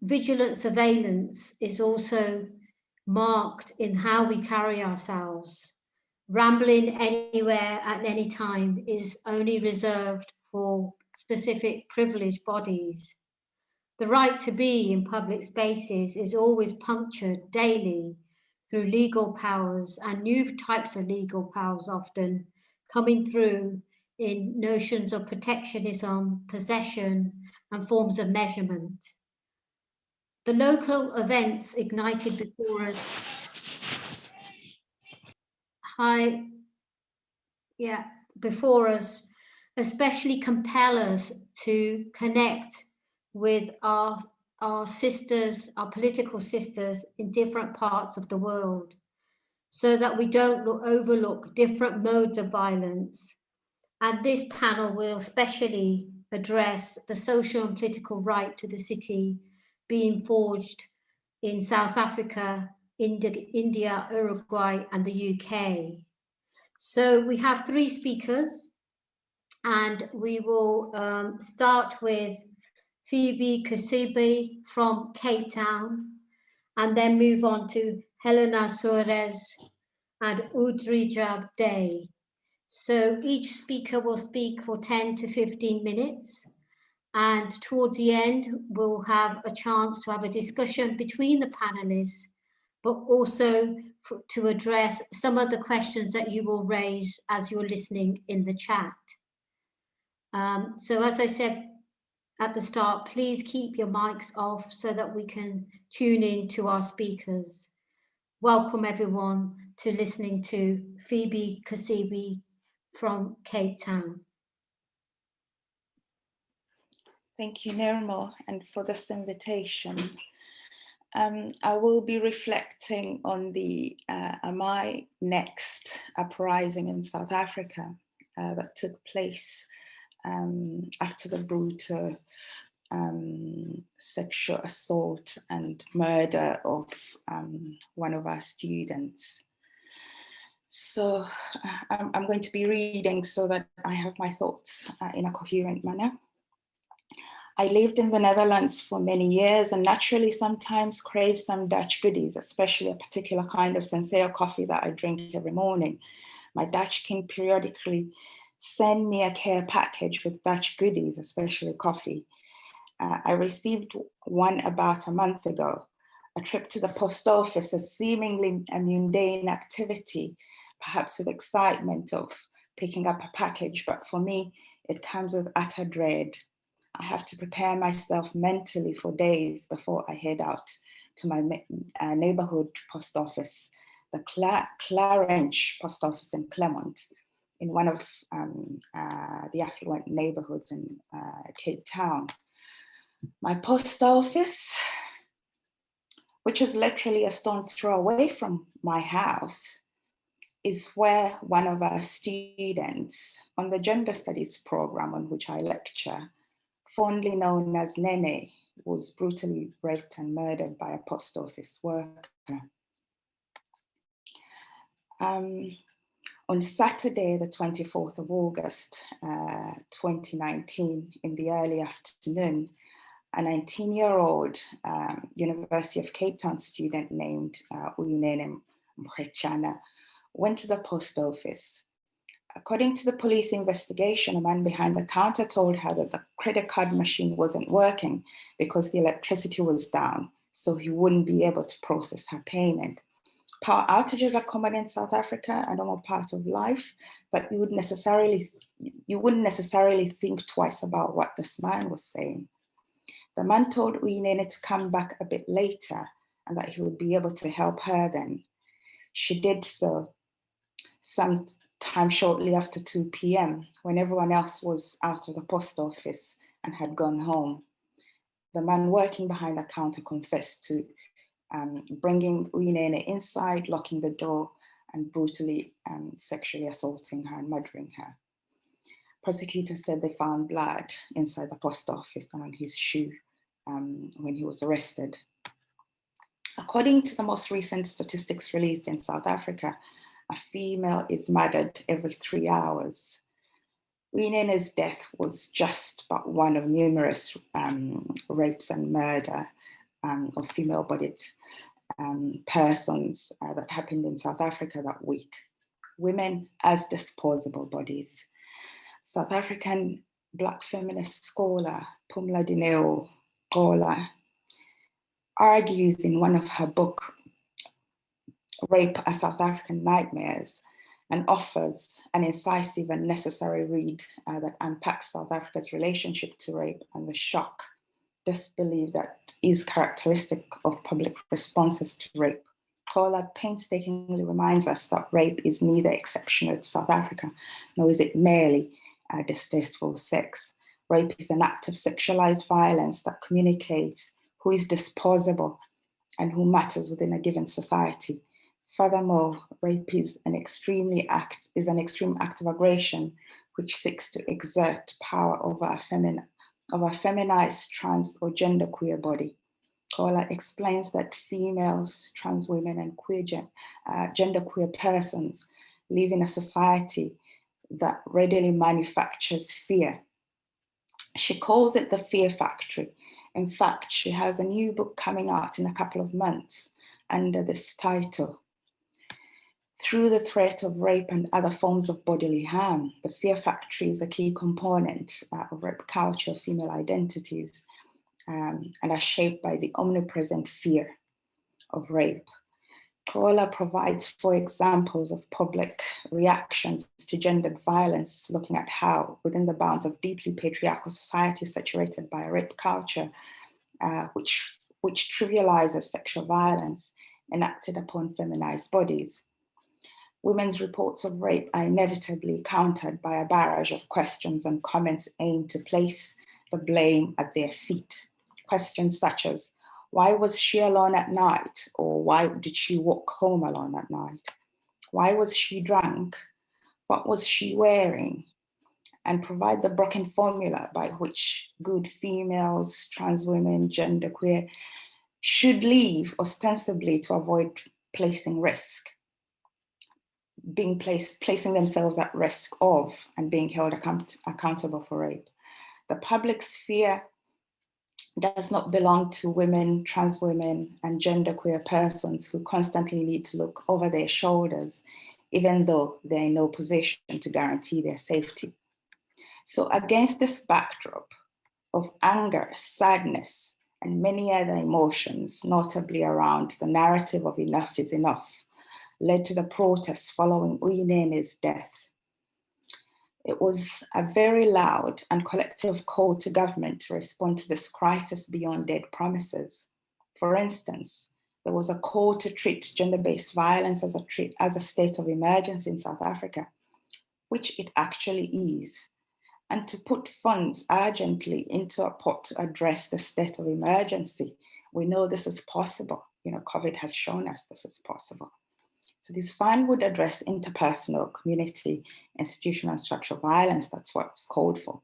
Vigilant surveillance is also marked in how we carry ourselves. Rambling anywhere at any time is only reserved for specific privileged bodies. The right to be in public spaces is always punctured daily through legal powers and new types of legal powers often coming through in notions of protectionism, possession, and forms of measurement. The local events ignited before us, high, yeah, before us, especially compel us to connect with our sisters, our political sisters in different parts of the world, so that we don't overlook different modes of violence. And this panel will especially address the social and political right to the city being forged in South Africa, India, Uruguay, and the UK. So we have three speakers, and we will start with Phoebe Kisubi from Cape Town, and then move on to Helena Suarez and Udrija Day. So each speaker will speak for 10 to 15 minutes. And towards the end, we'll have a chance to have a discussion between the panelists, but also to address some of the questions that you will raise as you're listening in the chat. So as I said at the start, please keep your mics off so that we can tune in to our speakers. Welcome everyone to listening to Phoebe Kisubi from Cape Town. Thank you, Nirmal, and for this invitation. I will be reflecting on the My Next uprising in South Africa that took place after the brutal sexual assault and murder of one of our students. So I'm going to be reading so that I have my thoughts in a coherent manner. I lived in the Netherlands for many years and naturally sometimes crave some Dutch goodies, especially a particular kind of Senseo coffee that I drink every morning. My Dutch king periodically send me a care package with Dutch goodies, especially coffee. I received one about a month ago. A trip to the post office, a seemingly a mundane activity, perhaps with excitement of picking up a package, but for me, it comes with utter dread. I have to prepare myself mentally for days before I head out to my neighborhood post office, the Clarench post office in Claremont, in one of the affluent neighborhoods in Cape Town. My post office, which is literally a stone throw away from my house, is where one of our students on the gender studies program on which I lecture, fondly known as Nene, was brutally raped and murdered by a post office worker. On Saturday, the 24th of August, 2019, in the early afternoon, a 19-year-old University of Cape Town student named Uyinene Mkhwechana went to the post office. According to the police investigation, a man behind the counter told her that the credit card machine wasn't working because the electricity was down, so he wouldn't be able to process her payment. Power outages are common in South Africa, a normal part of life, but you wouldn't necessarily think twice about what this man was saying. The man told Uyinene to come back a bit later and that he would be able to help her then. She did so sometime shortly after 2 p.m. when everyone else was out of the post office and had gone home. The man working behind the counter confessed to bringing Uyinene inside, locking the door, and brutally sexually assaulting her and murdering her. Prosecutors said they found blood inside the post office and on his shoe when he was arrested. According to the most recent statistics released in South Africa, a female is murdered every 3 hours. Uyinene's death was just but one of numerous rapes and murder of female-bodied persons that happened in South Africa that week. Women as disposable bodies. South African Black feminist scholar Pumla Dineo Gola argues in one of her books, Rape as South African Nightmares, and offers an incisive and necessary read that unpacks South Africa's relationship to rape and the shock, disbelief that is characteristic of public responses to rape. Kola painstakingly reminds us that rape is neither exceptional to South Africa, nor is it merely distasteful sex. Rape is an act of sexualized violence that communicates who is disposable and who matters within a given society. Furthermore, rape is an extreme act of aggression which seeks to exert power over a feminized, trans, or genderqueer body. Kola explains that females, trans women, and genderqueer persons live in a society that readily manufactures fear. She calls it the fear factory. In fact, she has a new book coming out in a couple of months under this title. Through the threat of rape and other forms of bodily harm, the fear factory is a key component of rape culture, female identities, and are shaped by the omnipresent fear of rape. Kola provides 4 examples of public reactions to gendered violence, looking at how, within the bounds of deeply patriarchal society saturated by a rape culture, which trivializes sexual violence enacted upon feminized bodies, women's reports of rape are inevitably countered by a barrage of questions and comments aimed to place the blame at their feet. Questions such as, why was she alone at night? Or why did she walk home alone at night? Why was she drunk? What was she wearing? And provide the broken formula by which good females, trans women, genderqueer should live ostensibly to avoid placing themselves at risk of and being held accountable for rape. The public sphere does not belong to women, trans women, and genderqueer persons who constantly need to look over their shoulders, even though they're in no position to guarantee their safety. So against this backdrop of anger, sadness, and many other emotions, notably around the narrative of enough is enough, led to the protests following Uyinene's death. It was a very loud and collective call to government to respond to this crisis beyond dead promises. For instance, there was a call to treat gender-based violence as a state of emergency in South Africa, which it actually is, and to put funds urgently into a pot to address the state of emergency. We know this is possible. COVID has shown us this is possible. So this fund would address interpersonal, community, institutional, and structural violence. That's what was called for.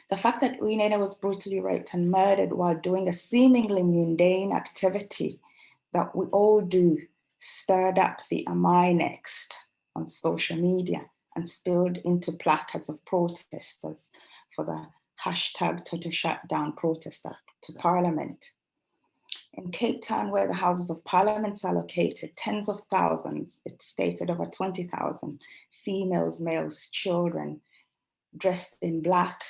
The fact that Uyinene was brutally raped and murdered while doing a seemingly mundane activity that we all do stirred up the "Am I next?" on social media and spilled into placards of protesters for the hashtag Total Shutdown protester to Parliament. In Cape Town, where the Houses of Parliament are located, tens of thousands, it's stated over 20,000, females, males, children, dressed in black,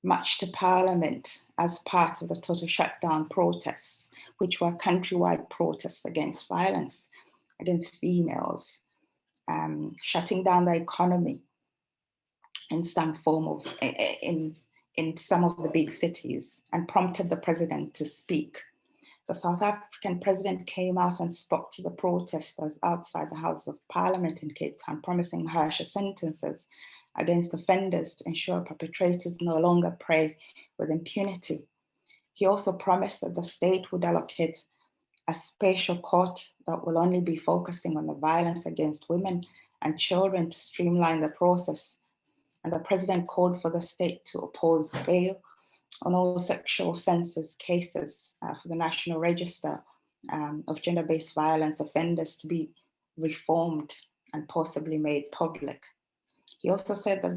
marched to Parliament as part of the Total Shutdown protests, which were countrywide protests against violence against females, shutting down the economy in some form of, in some of the big cities, and prompted the president to speak. The South African president came out and spoke to the protesters outside the House of Parliament in Cape Town, promising harsher sentences against offenders to ensure perpetrators no longer prey with impunity. He also promised that the state would allocate a special court that will only be focusing on the violence against women and children to streamline the process. And the president called for the state to oppose bail on all sexual offences cases for the National Register of Gender-Based Violence Offenders to be reformed and possibly made public. He also said that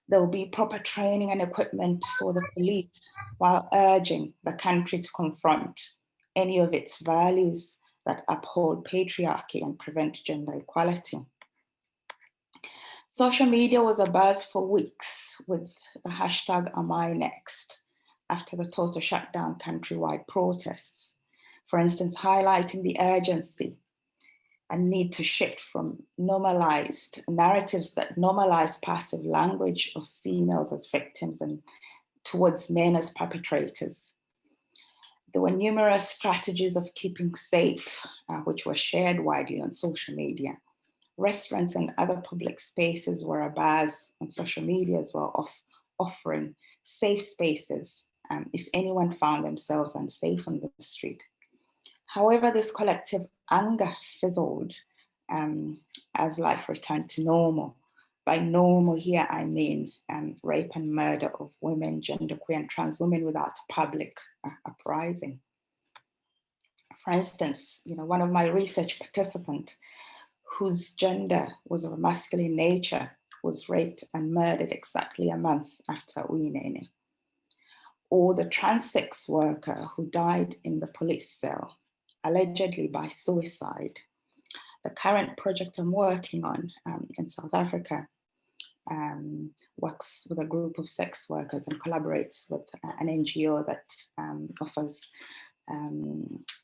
There will be proper training and equipment for the police, while urging the country to confront any of its values that uphold patriarchy and prevent gender equality. Social media was abuzz for weeks with the hashtag #AmINext after the total shutdown countrywide protests. For instance, highlighting the urgency and need to shift from normalized narratives that normalize passive language of females as victims and towards men as perpetrators. There were numerous strategies of keeping safe, which were shared widely on social media. Restaurants and other public spaces were abuzz on social media as well, offering safe spaces if anyone found themselves unsafe on the street. However, this collective anger fizzled as life returned to normal. By normal here, I mean rape and murder of women, genderqueer and trans women without public uprising. For instance, one of my research participants whose gender was of a masculine nature was raped and murdered exactly a month after Uyinene. Or the trans sex worker who died in the police cell, allegedly by suicide. The current project I'm working on in South Africa works with a group of sex workers and collaborates with an NGO that offers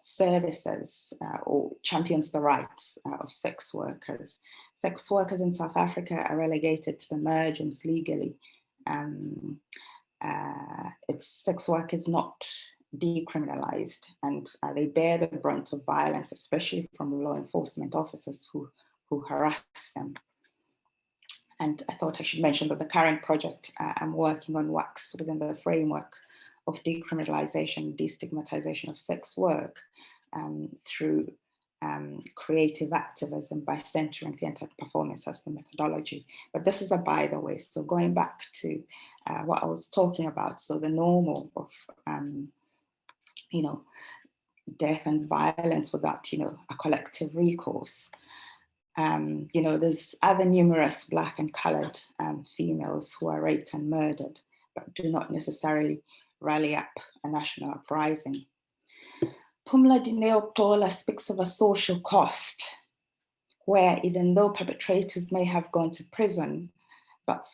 services or champions the rights of sex workers. Sex workers in South Africa are relegated to the margins legally. Sex work is not decriminalized, and they bear the brunt of violence, especially from law enforcement officers who harass them. And I thought I should mention that the current project I'm working on works within the framework of decriminalization, destigmatization of sex work through creative activism by centering theatre performance as the methodology. But this is a by the way, so going back to what I was talking about, so the normal of death and violence without a collective recourse. There's other numerous Black and coloured females who are raped and murdered, but do not necessarily rally up a national uprising. Pumla Dineo-Paula speaks of a social cost, where even though perpetrators may have gone to prison, but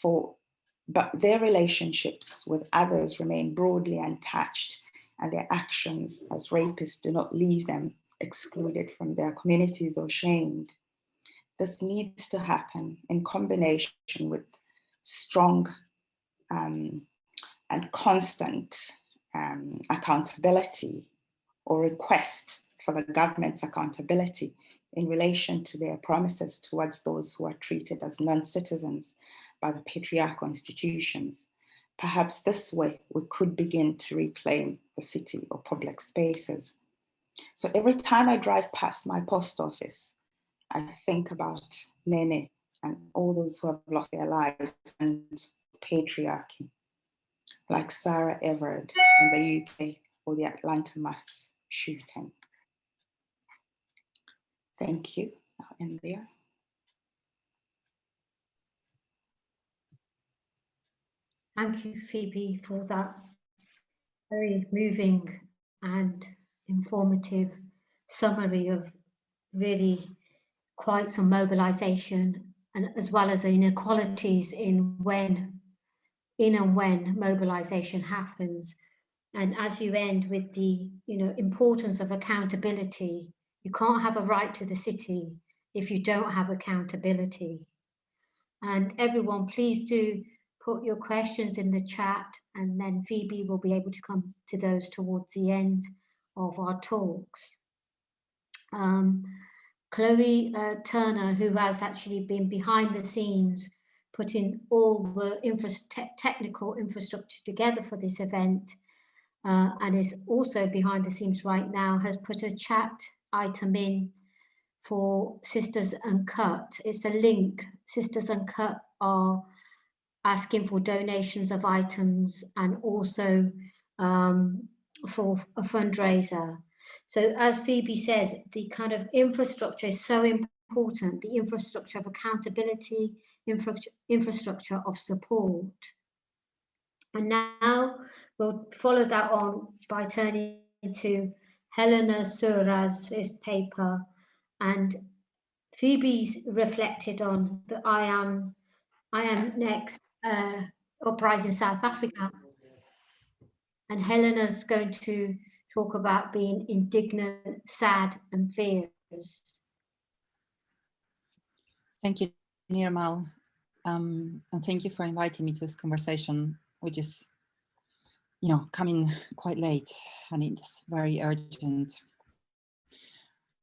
their relationships with others remain broadly untouched, and their actions as rapists do not leave them excluded from their communities or shamed. This needs to happen in combination with strong and constant accountability or request for the government's accountability in relation to their promises towards those who are treated as non-citizens by the patriarchal institutions. Perhaps this way we could begin to reclaim the city or public spaces. So every time I drive past my post office, I think about Nene and all those who have lost their lives and patriarchy, like Sarah Everard in the UK or the Atlanta mass shooting. Thank you. I'll end there. Thank you, Phoebe, for that very moving and informative summary of really quite some mobilization, and as well as inequalities in and when mobilization happens. And as you end with the importance of accountability, you can't have a right to the city if you don't have accountability. And everyone, please do put your questions in the chat, and then Phoebe will be able to come to those towards the end of our talks. Chloe Turner, who has actually been behind the scenes, putting all the technical infrastructure together for this event, and is also behind the scenes right now, has put a chat item in for Sisters Uncut. It's a link. Sisters Uncut are asking for donations of items and also for a fundraiser. So as Phoebe says, the kind of infrastructure is so important important, the infrastructure of accountability, infrastructure of support. And now we'll follow that on by turning to Helena Suarez's paper, and Phoebe's reflected on the I Am Next uprising in South Africa. And Helena's going to talk about being indignant, sad, and fears. Thank you, Nirmal. And thank you for inviting me to this conversation, which is, coming quite late and it's very urgent.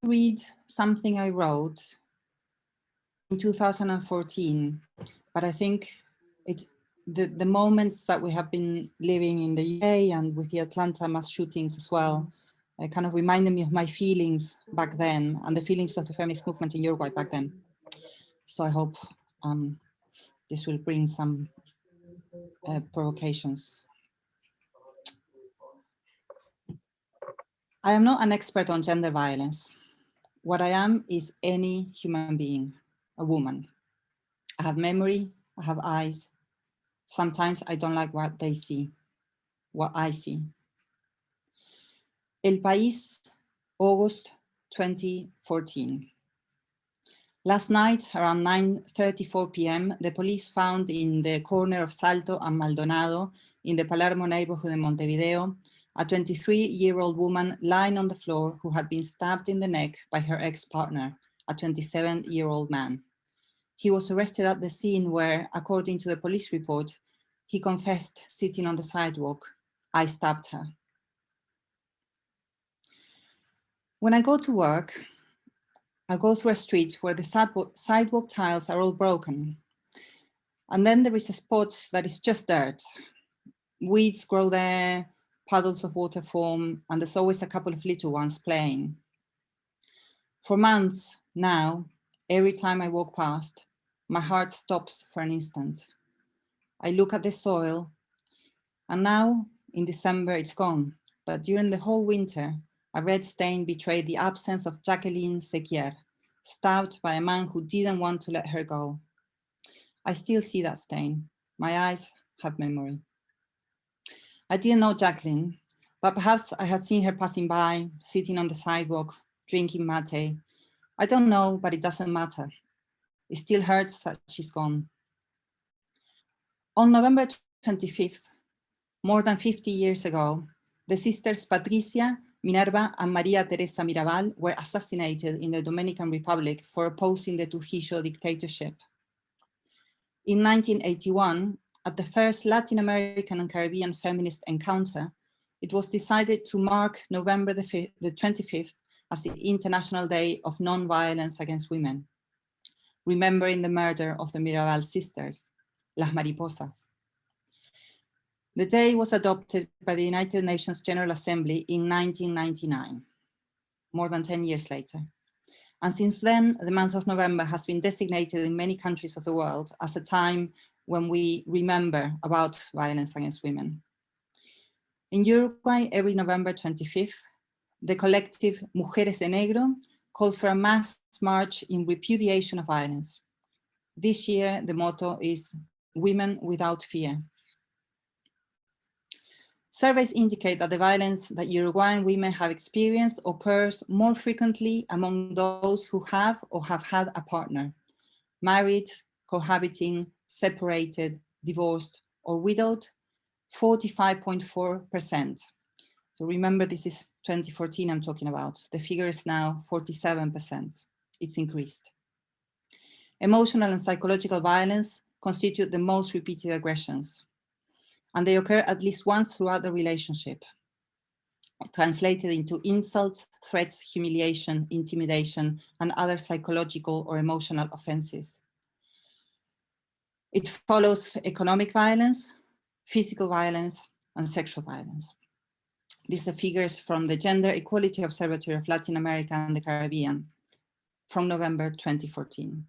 Read something I wrote in 2014, but I think it's the moments that we have been living in the UK and with the Atlanta mass shootings as well, kind of reminded me of my feelings back then and the feelings of the feminist movement in Uruguay back then. So I hope this will bring some provocations. I am not an expert on gender violence. What I am is any human being, a woman. I have memory, I have eyes. Sometimes I don't like what they see, what I see. El País, August 2014. Last night, around 9:34 p.m., the police found in the corner of Salto and Maldonado in the Palermo neighborhood in Montevideo, a 23-year-old woman lying on the floor who had been stabbed in the neck by her ex-partner, a 27-year-old man. He was arrested at the scene where, according to the police report, he confessed sitting on the sidewalk, "I stabbed her." When I go to work, I go through a street where the sidewalk tiles are all broken. And then there is a spot that is just dirt. Weeds grow there, puddles of water form, and there's always a couple of little ones playing. For months now, every time I walk past, my heart stops for an instant. I look at the soil, and now in December it's gone. But during the whole winter, a red stain betrayed the absence of Jacqueline Sequier, stabbed by a man who didn't want to let her go. I still see that stain. My eyes have memory. I didn't know Jacqueline, but perhaps I had seen her passing by, sitting on the sidewalk, drinking mate. I don't know, but it doesn't matter. It still hurts that she's gone. On November 25th, more than 50 years ago, the sisters Patricia, Minerva, and Maria Teresa Mirabal were assassinated in the Dominican Republic for opposing the Trujillo dictatorship. In 1981, at the first Latin American and Caribbean feminist encounter, it was decided to mark November the 25th as the International Day of Non-Violence Against Women, remembering the murder of the Mirabal sisters, Las Mariposas. The day was adopted by the United Nations General Assembly in 1999, more than 10 years later. And since then, the month of November has been designated in many countries of the world as a time when we remember about violence against women. In Uruguay, every November 25th, the collective Mujeres de Negro called for a mass march in repudiation of violence. This year, the motto is Women Without Fear. Surveys indicate that the violence that Uruguayan women have experienced occurs more frequently among those who have or have had a partner, married, cohabiting, separated, divorced, or widowed, 45.4%. So remember, this is 2014 I'm talking about. The figure is now 47%. It's increased. Emotional and psychological violence constitute the most repeated aggressions, and they occur at least once throughout the relationship, translated into insults, threats, humiliation, intimidation, and other psychological or emotional offenses. It follows economic violence, physical violence, and sexual violence. These are figures from the Gender Equality Observatory of Latin America and the Caribbean from November 2014.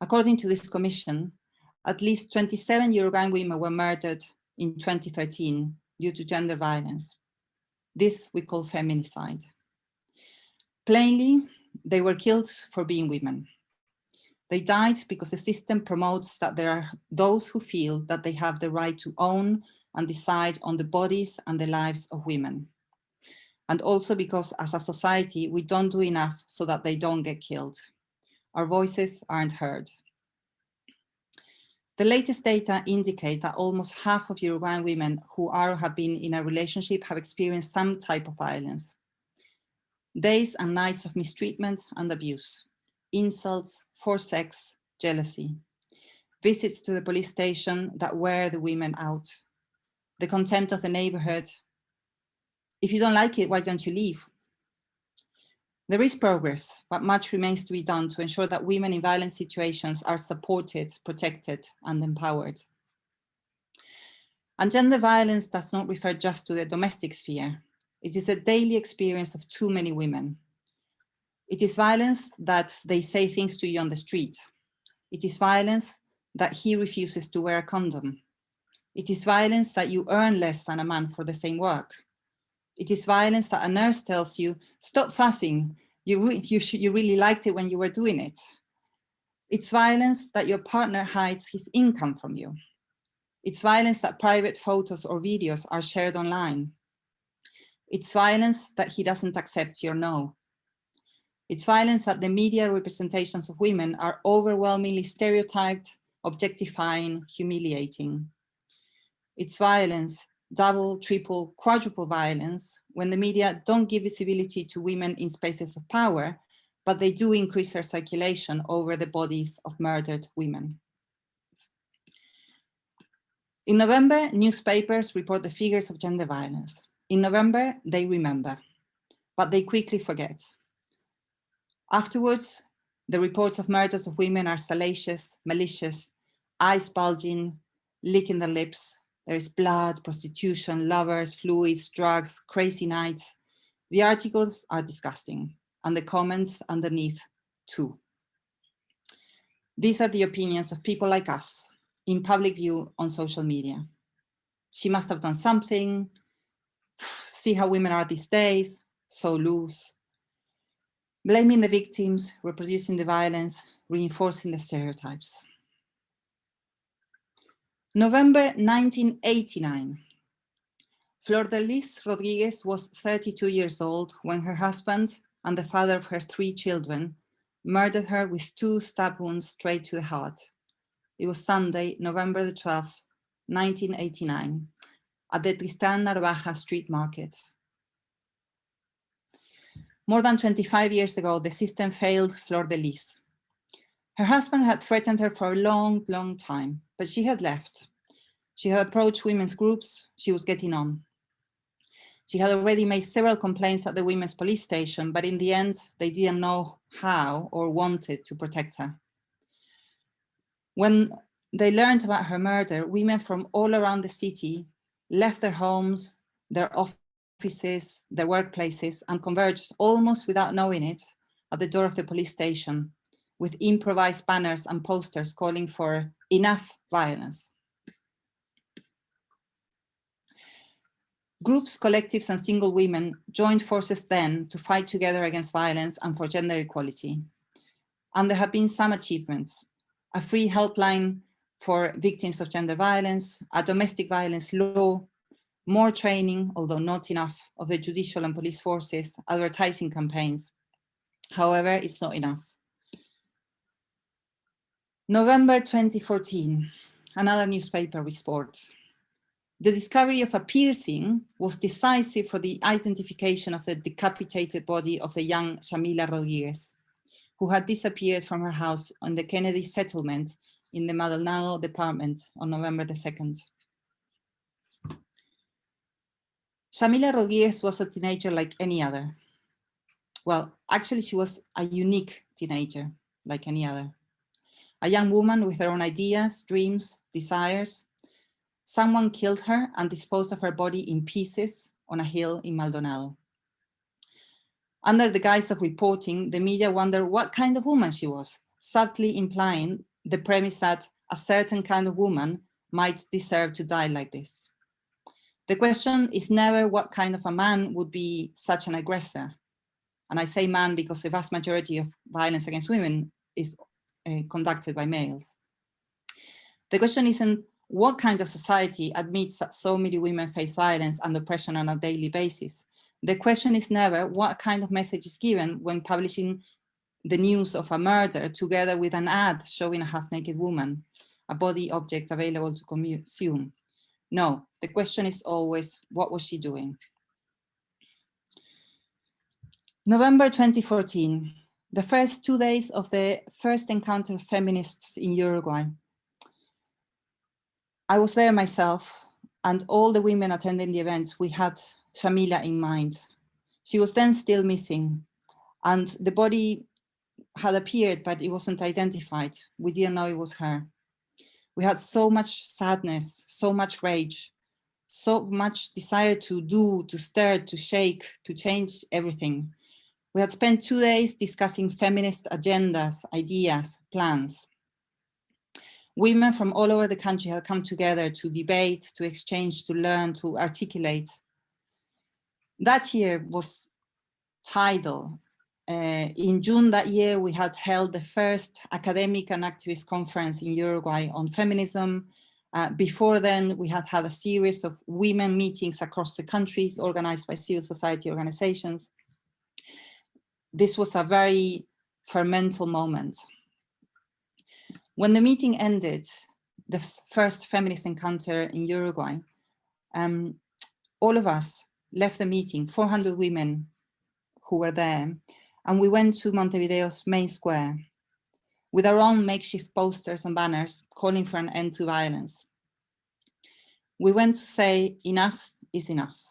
According to this commission, at least 27 Uruguayan women were murdered in 2013 due to gender violence. This we call feminicide. Plainly, they were killed for being women. They died because the system promotes that there are those who feel that they have the right to own and decide on the bodies and the lives of women. And also because as a society, we don't do enough so that they don't get killed. Our voices aren't heard. The latest data indicate that almost half of Uruguayan women who are or have been in a relationship have experienced some type of violence. Days and nights of mistreatment and abuse, insults, forced sex, jealousy, visits to the police station that wear the women out, the contempt of the neighborhood. If you don't like it, why don't you leave? There is progress, but much remains to be done to ensure that women in violent situations are supported, protected, and empowered. And gender violence does not refer just to the domestic sphere. It is a daily experience of too many women. It is violence that they say things to you on the street. It is violence that he refuses to wear a condom. It is violence that you earn less than a man for the same work. It is violence that a nurse tells you, stop fussing, you really liked it when you were doing it. It's violence that your partner hides his income from you. It's violence that private photos or videos are shared online. It's violence that he doesn't accept your no. It's violence that the media representations of women are overwhelmingly stereotyped, objectifying, humiliating. It's violence, double, triple, quadruple violence, when the media don't give visibility to women in spaces of power, but they do increase their circulation over the bodies of murdered women. In November, newspapers report the figures of gender violence. In November, they remember, but they quickly forget. Afterwards, the reports of murders of women are salacious, malicious, eyes bulging, licking their lips. There is blood, prostitution, lovers, fluids, drugs, crazy nights. The articles are disgusting, and the comments underneath too. These are the opinions of people like us, in public view on social media. She must have done something. See how women are these days, so loose. Blaming the victims, reproducing the violence, reinforcing the stereotypes. November 1989. Flor de Lis Rodriguez was 32 years old when her husband and the father of her 3 children murdered her with 2 stab wounds straight to the heart. It was Sunday, November the 12th, 1989, at the Tristan Narvaja street market. More than 25 years ago, the system failed Flor de Lis. Her husband had threatened her for a long, long time, but she had left. She had approached women's groups, she was getting on. She had already made several complaints at the women's police station, but in the end, they didn't know how or wanted to protect her. When they learned about her murder, women from all around the city left their homes, their offices, their workplaces, and converged almost without knowing it at the door of the police station with improvised banners and posters calling for enough violence. Groups, collectives, and single women joined forces then to fight together against violence and for gender equality. And there have been some achievements: a free helpline for victims of gender violence, a domestic violence law, more training, although not enough, of the judicial and police forces, advertising campaigns. However, it's not enough. November 2014, another newspaper report. The discovery of a piercing was decisive for the identification of the decapitated body of the young Shamila Rodriguez, who had disappeared from her house on the Kennedy settlement in the Maldonado department on November the 2nd. Shamila Rodriguez was a teenager like any other. Well, actually, she was a unique teenager like any other. A young woman with her own ideas, dreams, desires. Someone killed her and disposed of her body in pieces on a hill in Maldonado. Under the guise of reporting, the media wondered what kind of woman she was, subtly implying the premise that a certain kind of woman might deserve to die like this. The question is never what kind of a man would be such an aggressor. And I say man because the vast majority of violence against women is conducted by males. The question isn't what kind of society admits that so many women face violence and oppression on a daily basis. The question is never what kind of message is given when publishing the news of a murder together with an ad showing a half-naked woman, a body object available to consume. No, the question is always, what was she doing? November 2014, the first 2 days of the first encounter of feminists in Uruguay. I was there myself, and all the women attending the event, we had Shamila in mind. She was then still missing, and the body had appeared, but it wasn't identified. We didn't know it was her. We had so much sadness, so much rage, so much desire to do, to stir, to shake, to change everything. We had spent 2 days discussing feminist agendas, ideas, plans. Women from all over the country had come together to debate, to exchange, to learn, to articulate. That year was tidal. In June that year, we had held the first academic and activist conference in Uruguay on feminism. Before then, we had had a series of women meetings across the countries organized by civil society organizations. This was a very fermental moment. When the meeting ended, the first feminist encounter in Uruguay, all of us left the meeting, 400 women who were there, and we went to Montevideo's main square with our own makeshift posters and banners calling for an end to violence. We went to say enough is enough.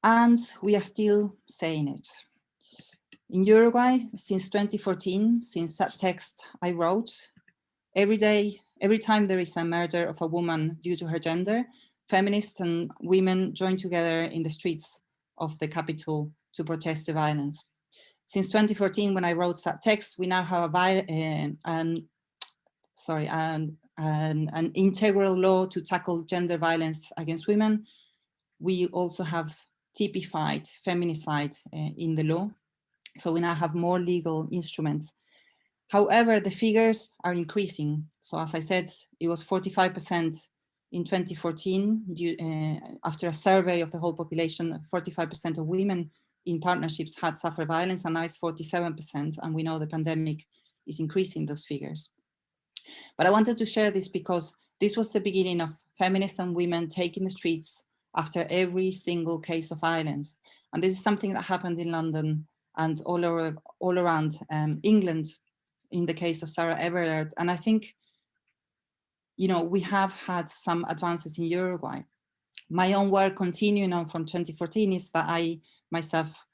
And we are still saying it. In Uruguay, since 2014, since that text I wrote, every day, every time there is a murder of a woman due to her gender, feminists and women join together in the streets of the capital to protest the violence. Since 2014, when I wrote that text, we now have an integral law to tackle gender violence against women. We also have typified feminicide in the law. So we now have more legal instruments. However, the figures are increasing. So as I said, it was 45% in 2014. After a survey of the whole population, 45% of women in partnerships had suffered violence, and now it's 47%. And we know the pandemic is increasing those figures. But I wanted to share this because this was the beginning of feminists and women taking the streets after every single case of violence. And this is something that happened in London and all around England in the case of Sarah Everard. And I think, you know, we have had some advances in Uruguay. My own work continuing on from 2014 is that I myself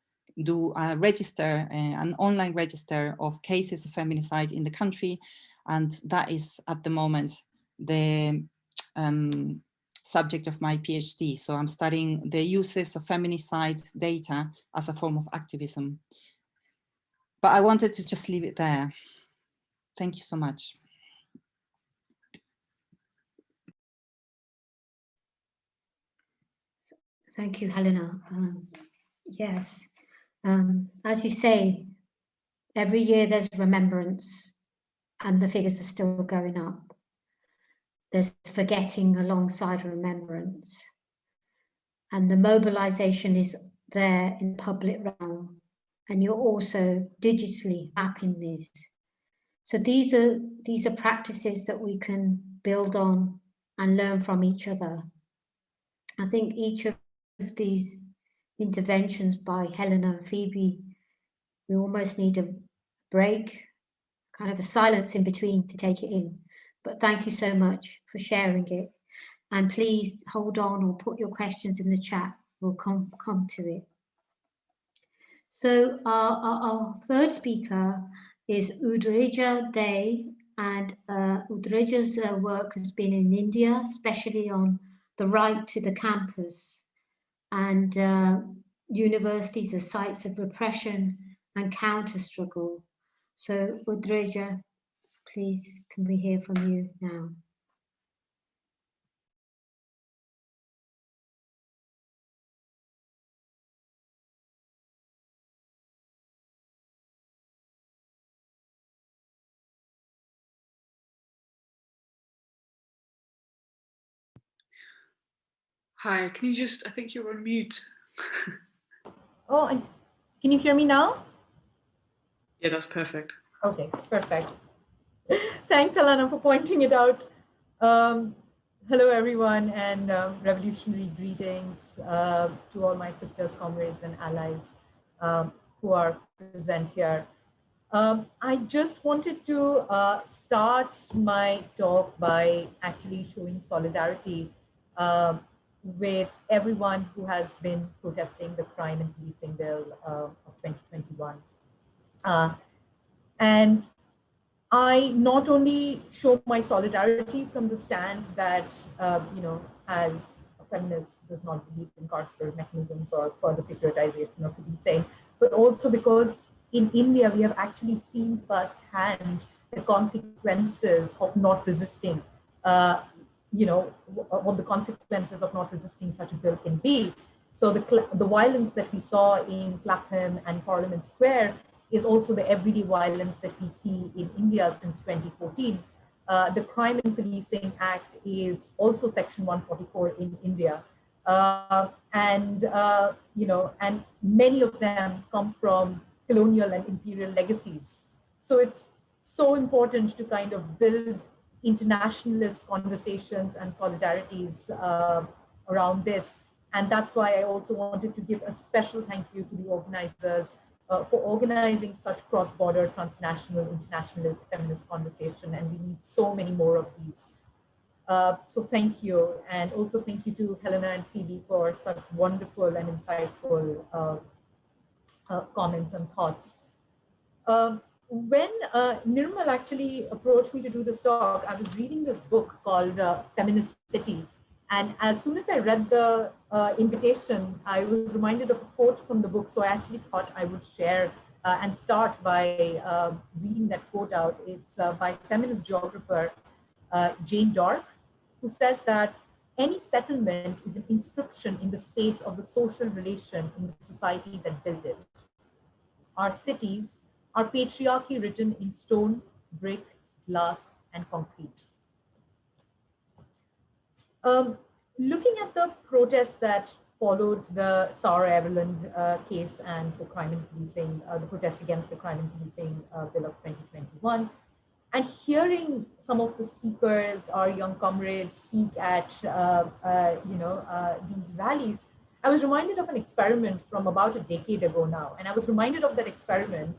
do a register, an online register of cases of feminicide in the country. And that is at the moment the subject of my PhD. So I'm studying the uses of feminicide data as a form of activism. But I wanted to just leave it there. Thank you so much. Thank you, Helena. Yes, as you say, every year there's remembrance and the figures are still going up. There's forgetting alongside remembrance. And the mobilization is there in the public realm. And you're also digitally mapping this. So these are practices that we can build on and learn from each other. I think each of these interventions by Helena and Phoebe, we almost need a break, kind of a silence in between to take it in. But thank you so much for sharing it. And please hold on or put your questions in the chat. We'll come to it. So our third speaker is Udrija Day, and Udrija's work has been in India, especially on the right to the campus and universities as sites of repression and counter struggle. So Udrija, please, can we hear from you now? Hi, can you just, I think you're on mute. Oh, and can you hear me now? Yeah, that's perfect. Okay, perfect. Thanks, Alana, for pointing it out. Hello, everyone, and revolutionary greetings to all my sisters, comrades, and allies who are present here. I just wanted to start my talk by actually showing solidarity with everyone who has been protesting the crime and policing bill of 2021. And I not only show my solidarity from the stand that, as a feminist who does not believe in carceral mechanisms or further securitization of policing, but also because in India, we have actually seen firsthand the consequences of not resisting, what the consequences of not resisting such a bill can be. So the violence that we saw in Clapham and Parliament Square is also the everyday violence that we see in India since 2014. The Crime and Policing Act is also Section 144 in India. And many of them come from colonial and imperial legacies. So it's so important to kind of build internationalist conversations and solidarities around this. And that's why I also wanted to give a special thank you to the organizers for organizing such cross-border, transnational, internationalist, feminist conversation. And we need so many more of these. So thank you. And also thank you to Helena and Phoebe for such wonderful and insightful comments and thoughts. When Nirmal actually approached me to do this talk, I was reading this book called Feminist City. And as soon as I read the invitation, I was reminded of a quote from the book. So I actually thought I would share and start by reading that quote out. It's by feminist geographer Jane Dark, who says that any settlement is an inscription in the space of the social relation in the society that built it. Our cities are patriarchy written in stone, brick, glass, and concrete. Looking at the protests that followed the Sarah Everland case and the crime and policing, the protest against the crime and policing bill of 2021, and hearing some of the speakers, our young comrades, speak at these rallies, I was reminded of an experiment from about a decade ago now. And I was reminded of that experiment.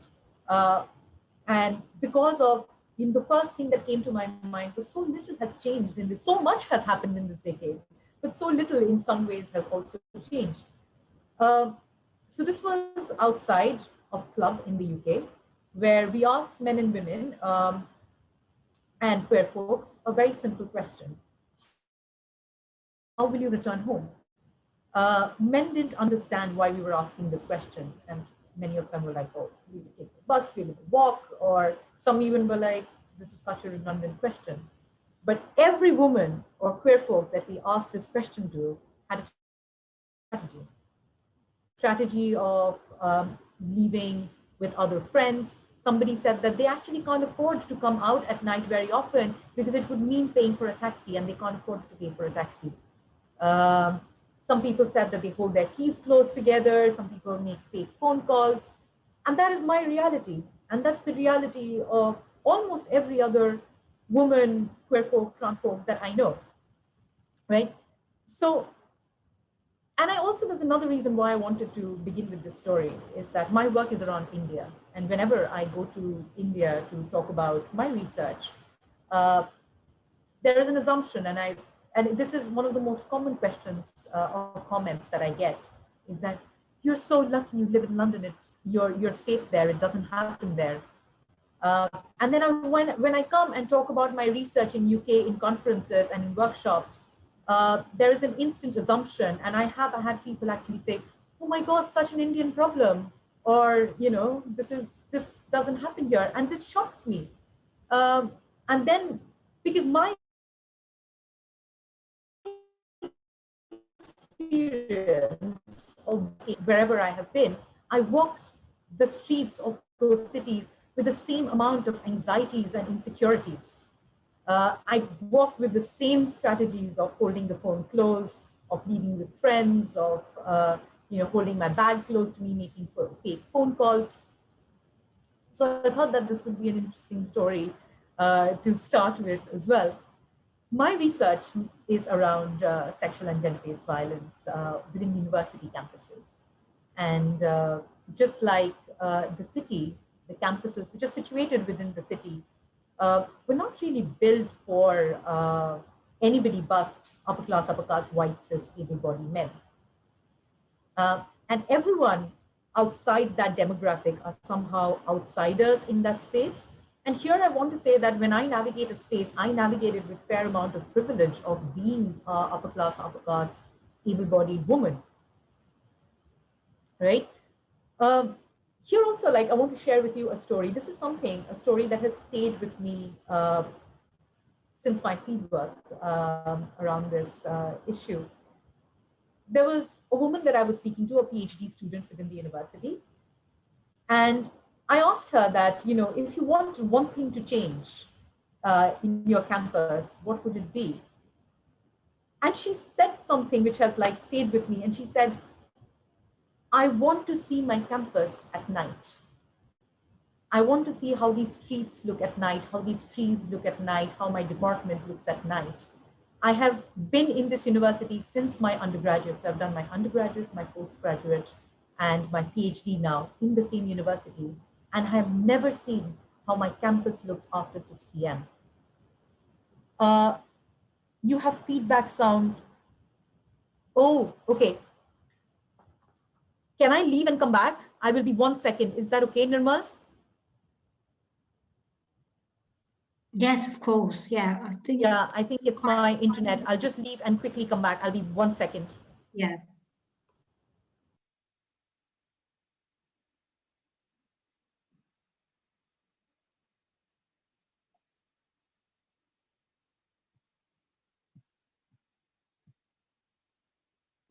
And because of, the first thing that came to my mind was so little has changed in this, so much has happened in this decade, but so little in some ways has also changed. So this was outside of club in the UK, where we asked men and women and queer folks a very simple question. How will you return home? Men didn't understand why we were asking this question. And many of them were like, oh, we would take the bus, we would walk, or some even were like, this is such a redundant question. But every woman or queer folk that we asked this question to had a strategy of leaving with other friends. Somebody said that they actually can't afford to come out at night very often because it would mean paying for a taxi, and they can't afford to pay for a taxi. Some people said that they hold their keys close together. Some people make fake phone calls. And that is my reality. And that's the reality of almost every other woman, queer folk, trans folk that I know, right? So, and I also, there's another reason why I wanted to begin with this story, is that my work is around India. And whenever I go to India to talk about my research, there is an assumption, and this is one of the most common questions or comments that I get, is that you're so lucky you live in London, you're safe there, it doesn't happen there. And then when I come and talk about my research in UK in conferences and in workshops, there is an instant assumption, and I have had people actually say, oh my God, such an Indian problem, or, this doesn't happen here, and this shocks me. And then, because my experience of wherever I have been, I walked the streets of those cities with the same amount of anxieties and insecurities. I walked with the same strategies of holding the phone close, leaving with friends, of holding my bag close to me, making fake phone calls. So I thought that this would be an interesting story to start with as well. My research is around sexual and gender-based violence within university campuses. And just like the city, the campuses which are situated within the city, were not really built for anybody but upper class, white, cis, able-bodied men. And everyone outside that demographic are somehow outsiders in that space. And here I want to say that when I navigate a space, I navigate it with a fair amount of privilege of being upper class, able-bodied woman, right? Here also, like, I want to share with you a story. This is a story that has stayed with me since my fieldwork around this issue. There was a woman that I was speaking to, a PhD student within the university. And I asked her that, if you want one thing to change in your campus, what would it be? And she said something which has like stayed with me. And she said, I want to see my campus at night. I want to see how these streets look at night, how these trees look at night, how my department looks at night. I have been in this university since my undergraduate. So I've done my undergraduate, my postgraduate, and my PhD now in the same university. And I have never seen how my campus looks after 6 p.m. You have feedback sound. Oh, okay. Can I leave and come back? I will be 1 second. Is that okay, Nirmal? Yes, of course. Yeah, I think it's my internet. I'll just leave and quickly come back. I'll be 1 second. Yeah.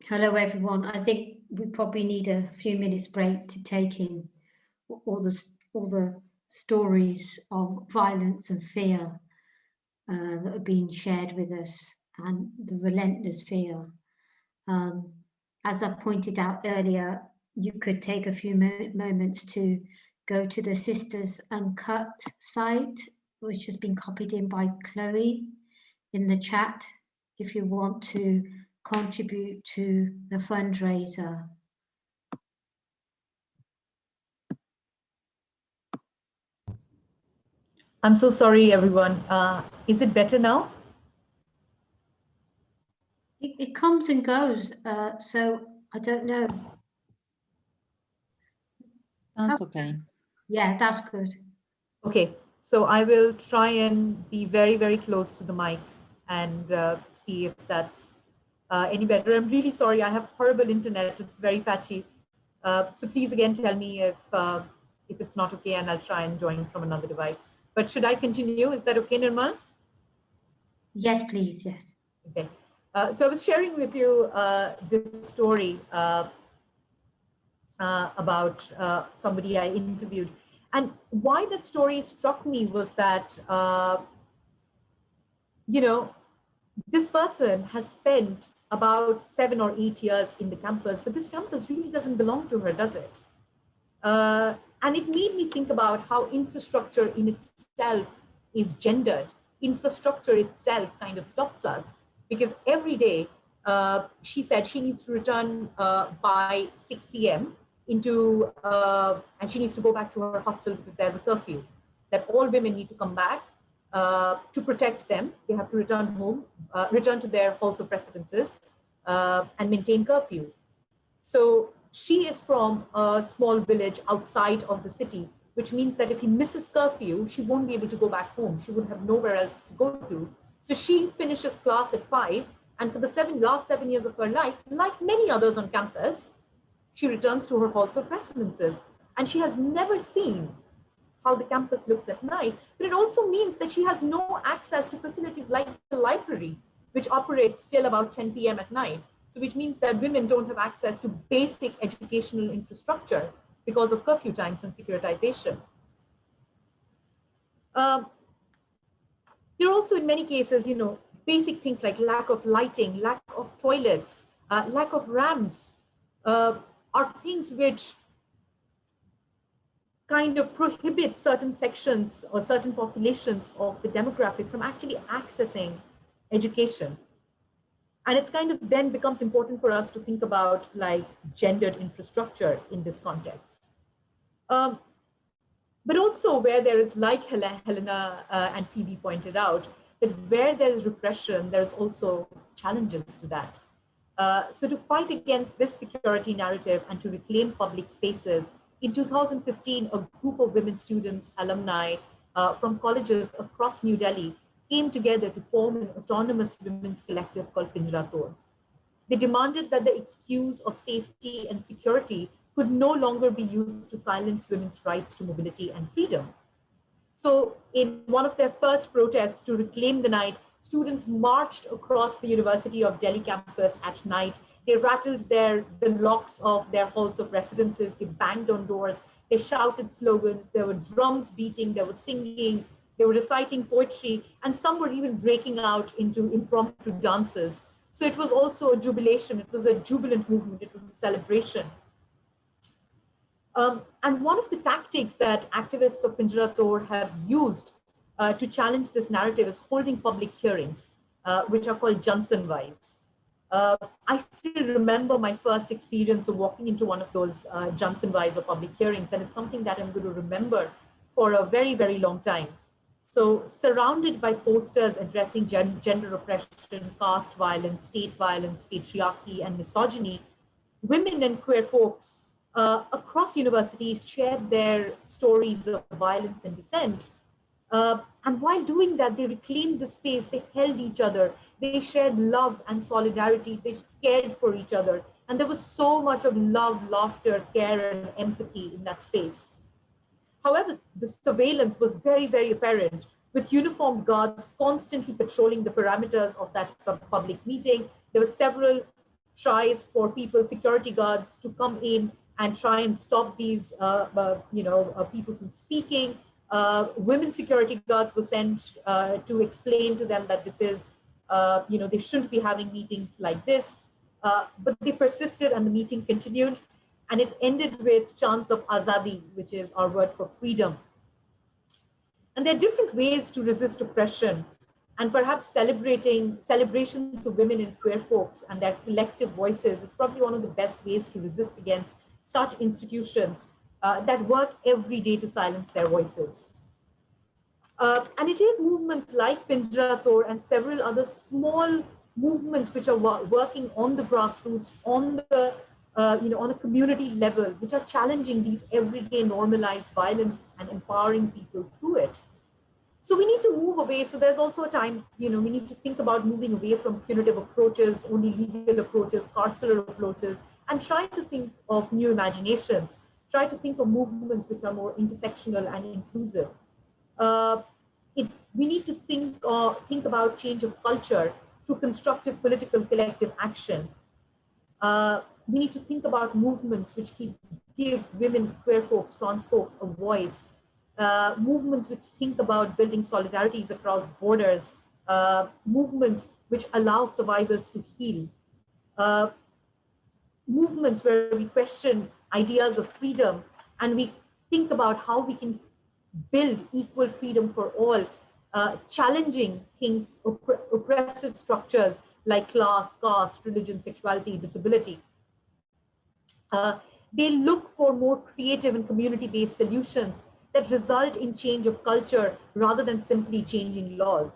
Hello, everyone. I think we probably need a few minutes break to take in all the stories of violence and fear that are being shared with us, and the relentless fear. As I pointed out earlier, you could take a few moments to go to the Sisters Uncut site, which has been copied in by Chloe in the chat, if you want to contribute to the fundraiser. I'm so sorry, everyone. Is it better now? It comes and goes, so I don't know. That's okay. Yeah, that's good. Okay, so I will try and be very, very close to the mic and see if that's any better. I'm really sorry. I have horrible internet. It's very patchy. So please again tell me if it's not okay, and I'll try and join from another device. But should I continue? Is that okay, Nirmal? Yes, please. Yes. Okay. So I was sharing with you this story about somebody I interviewed. And why that story struck me was that, this person has spent about 7 or 8 years in the campus, but this campus really doesn't belong to her, does it? And it made me think about how infrastructure in itself is gendered. Infrastructure itself kind of stops us, because every day, she said she needs to return by 6 p.m. And she needs to go back to her hostel because there's a curfew, that all women need to come back to protect them. They have to return home, return to their halls of residences, and maintain curfew. So she is from a small village outside of the city, which means that if he misses curfew, she won't be able to go back home. She would have nowhere else to go to. So she finishes class at 5, and for the last 7 years of her life, like many others on campus, she returns to her halls of residences. And she has never seen how the campus looks at night. But it also means that she has no access to facilities like the library, which operates till about 10 p.m. at night. So which means that women don't have access to basic educational infrastructure because of curfew times and securitization. There are also, in many cases, basic things like lack of lighting, lack of toilets, lack of ramps, are things which kind of prohibit certain sections or certain populations of the demographic from actually accessing education. And it's kind of then becomes important for us to think about like gendered infrastructure in this context. But also where there is, like Helena and Phoebe pointed out, that where there is repression, there's also challenges to that. So to fight against this security narrative and to reclaim public spaces, in 2015, a group of women students, alumni from colleges across New Delhi came together to form an autonomous women's collective called Pinjarator. They demanded that the excuse of safety and security could no longer be used to silence women's rights to mobility and freedom. So in one of their first protests to reclaim the night, students marched across the University of Delhi campus at night. They rattled the locks of their halls of residences. They banged on doors. They shouted slogans. There were drums beating. There was singing. They were reciting poetry. And some were even breaking out into impromptu dances. So it was also a jubilation. It was a jubilant movement. It was a celebration. And one of the tactics that activists of Pinjarator have used to challenge this narrative is holding public hearings, which are called Jansanwais. I still remember my first experience of walking into one of those Jansanwais or public hearings, and it's something that I'm going to remember for a very, very long time. So surrounded by posters addressing gender oppression, caste violence, state violence, patriarchy, and misogyny, women and queer folks across universities shared their stories of violence and dissent. And while doing that, they reclaimed the space, they held each other, they shared love and solidarity, they cared for each other. And there was so much of love, laughter, care, and empathy in that space. However, the surveillance was very, very apparent, with uniformed guards constantly patrolling the parameters of that public meeting. There were several tries for security guards to come in and try and stop these people from speaking. Women security guards were sent to explain to them that this is, they shouldn't be having meetings like this. But they persisted and the meeting continued. And it ended with chants of azadi, which is our word for freedom. And there are different ways to resist oppression, and perhaps celebrations of women and queer folks and their collective voices is probably one of the best ways to resist against such institutions that work every day to silence their voices. And it is movements like Pinjarator and several other small movements which are working on the grassroots, on the on a community level, which are challenging these everyday normalized violence and empowering people through it. So we need to move away. So there's also a time, we need to think about moving away from punitive approaches, only legal approaches, carceral approaches, and try to think of new imaginations, try to think of movements which are more intersectional and inclusive. We need to think about change of culture through constructive political collective action. We need to think about movements which give women, queer folks, trans folks a voice. Movements which think about building solidarities across borders. Movements which allow survivors to heal. Movements where we question ideas of freedom and we think about how we can build equal freedom for all, challenging things, oppressive structures like class, caste, religion, sexuality, disability. They look for more creative and community-based solutions that result in change of culture rather than simply changing laws.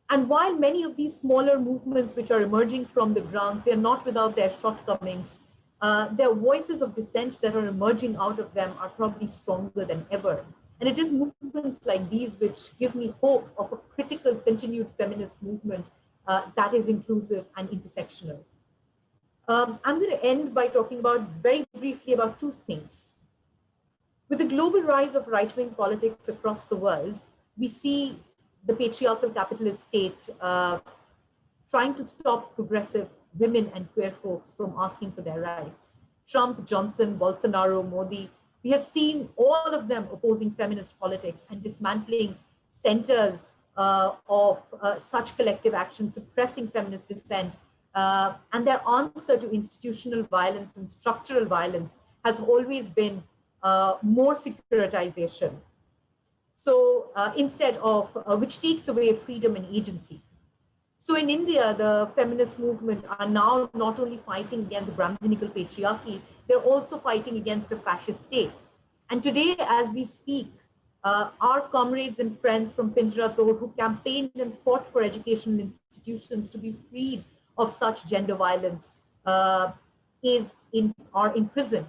And while many of these smaller movements which are emerging from the ground, they're not without their shortcomings. Their voices of dissent that are emerging out of them are probably stronger than ever. And it is movements like these which give me hope of a critical continued feminist movement that is inclusive and intersectional. I'm going to end by talking very briefly about two things. With the global rise of right-wing politics across the world, we see the patriarchal capitalist state trying to stop progressive women and queer folks from asking for their rights. Trump, Johnson, Bolsonaro, Modi, we have seen all of them opposing feminist politics and dismantling centers of such collective action, suppressing feminist dissent, And their answer to institutional violence and structural violence has always been more securitization. So instead of, which takes away freedom and agency. So in India, the feminist movement are now not only fighting against the Brahminical patriarchy, they're also fighting against a fascist state. And today, as we speak, our comrades and friends from Pinjarator who campaigned and fought for educational institutions to be freed of such gender violence are in prison.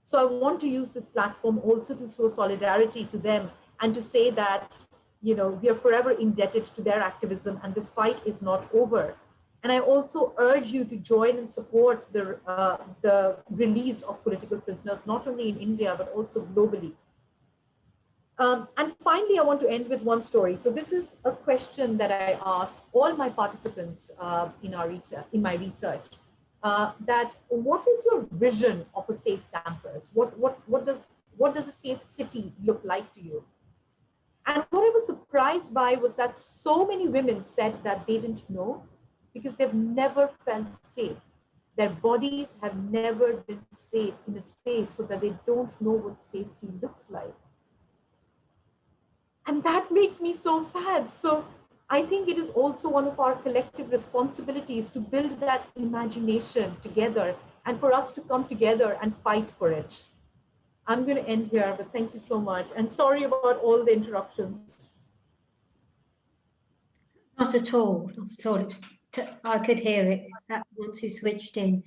So I want to use this platform also to show solidarity to them and to say that, we are forever indebted to their activism and this fight is not over. And I also urge you to join and support the release of political prisoners, not only in India, but also globally. And finally, I want to end with one story. So this is a question that I asked all my participants in my research. That what is your vision of a safe campus? What does a safe city look like to you? And what I was surprised by was that so many women said that they didn't know because they've never felt safe. Their bodies have never been safe in a space so that they don't know what safety looks like. And that makes me so sad. So I think it is also one of our collective responsibilities to build that imagination together and for us to come together and fight for it. I'm going to end here, but thank you so much. And sorry about all the interruptions. Not at all. Not at all. I could hear it once you switched in.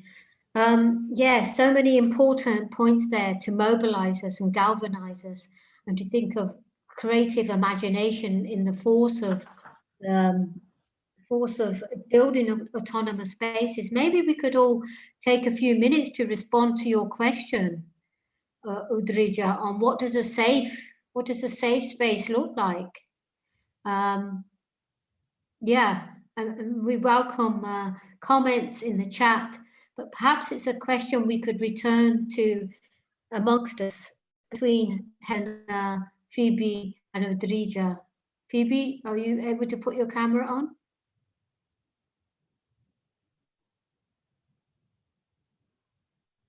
Yeah, so many important points there to mobilize us and galvanize us, and to think of creative imagination in the force of building autonomous spaces. Maybe we could all take a few minutes to respond to your question, Udrija, on what does a safe space look like? Yeah, and we welcome comments in the chat, but perhaps it's a question we could return to amongst us between Henna, Phoebe, and Udrija. Phoebe, are you able to put your camera on?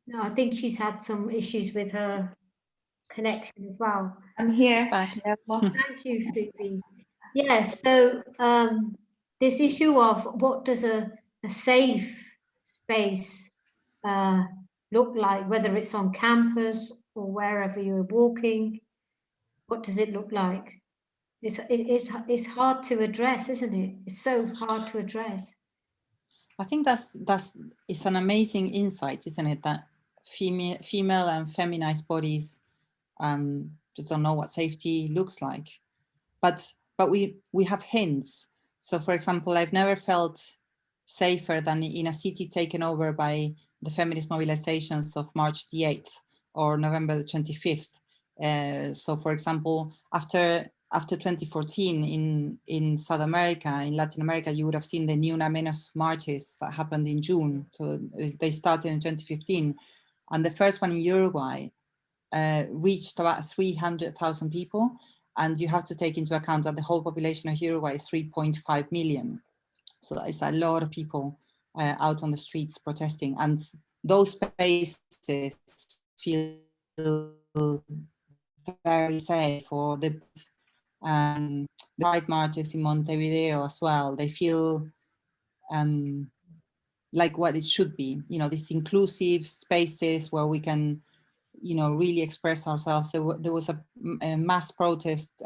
No, I think she's had some issues with her connection as well. I'm here. Back. Thank you, Phoebe. Yes, so this issue of what does a safe space look like, whether it's on campus or wherever you're walking, what does it look like? It's hard to address, isn't it? It's so hard to address. I think it's an amazing insight, isn't it? That female and feminized bodies just don't know what safety looks like. But we have hints. So for example, I've never felt safer than in a city taken over by the feminist mobilizations of March the 8th or November the 25th. So for example, after 2014 in South America, in Latin America, you would have seen the Ni Una Menos marches that happened in June. So they started in 2015. And the first one in Uruguay reached about 300,000 people. And you have to take into account that the whole population of Uruguay is 3.5 million. So that is a lot of people out on the streets protesting. And those spaces feel very safe. For the Pride marches in Montevideo as well, they feel like what it should be, these inclusive spaces where we can, really express ourselves. There was a mass protest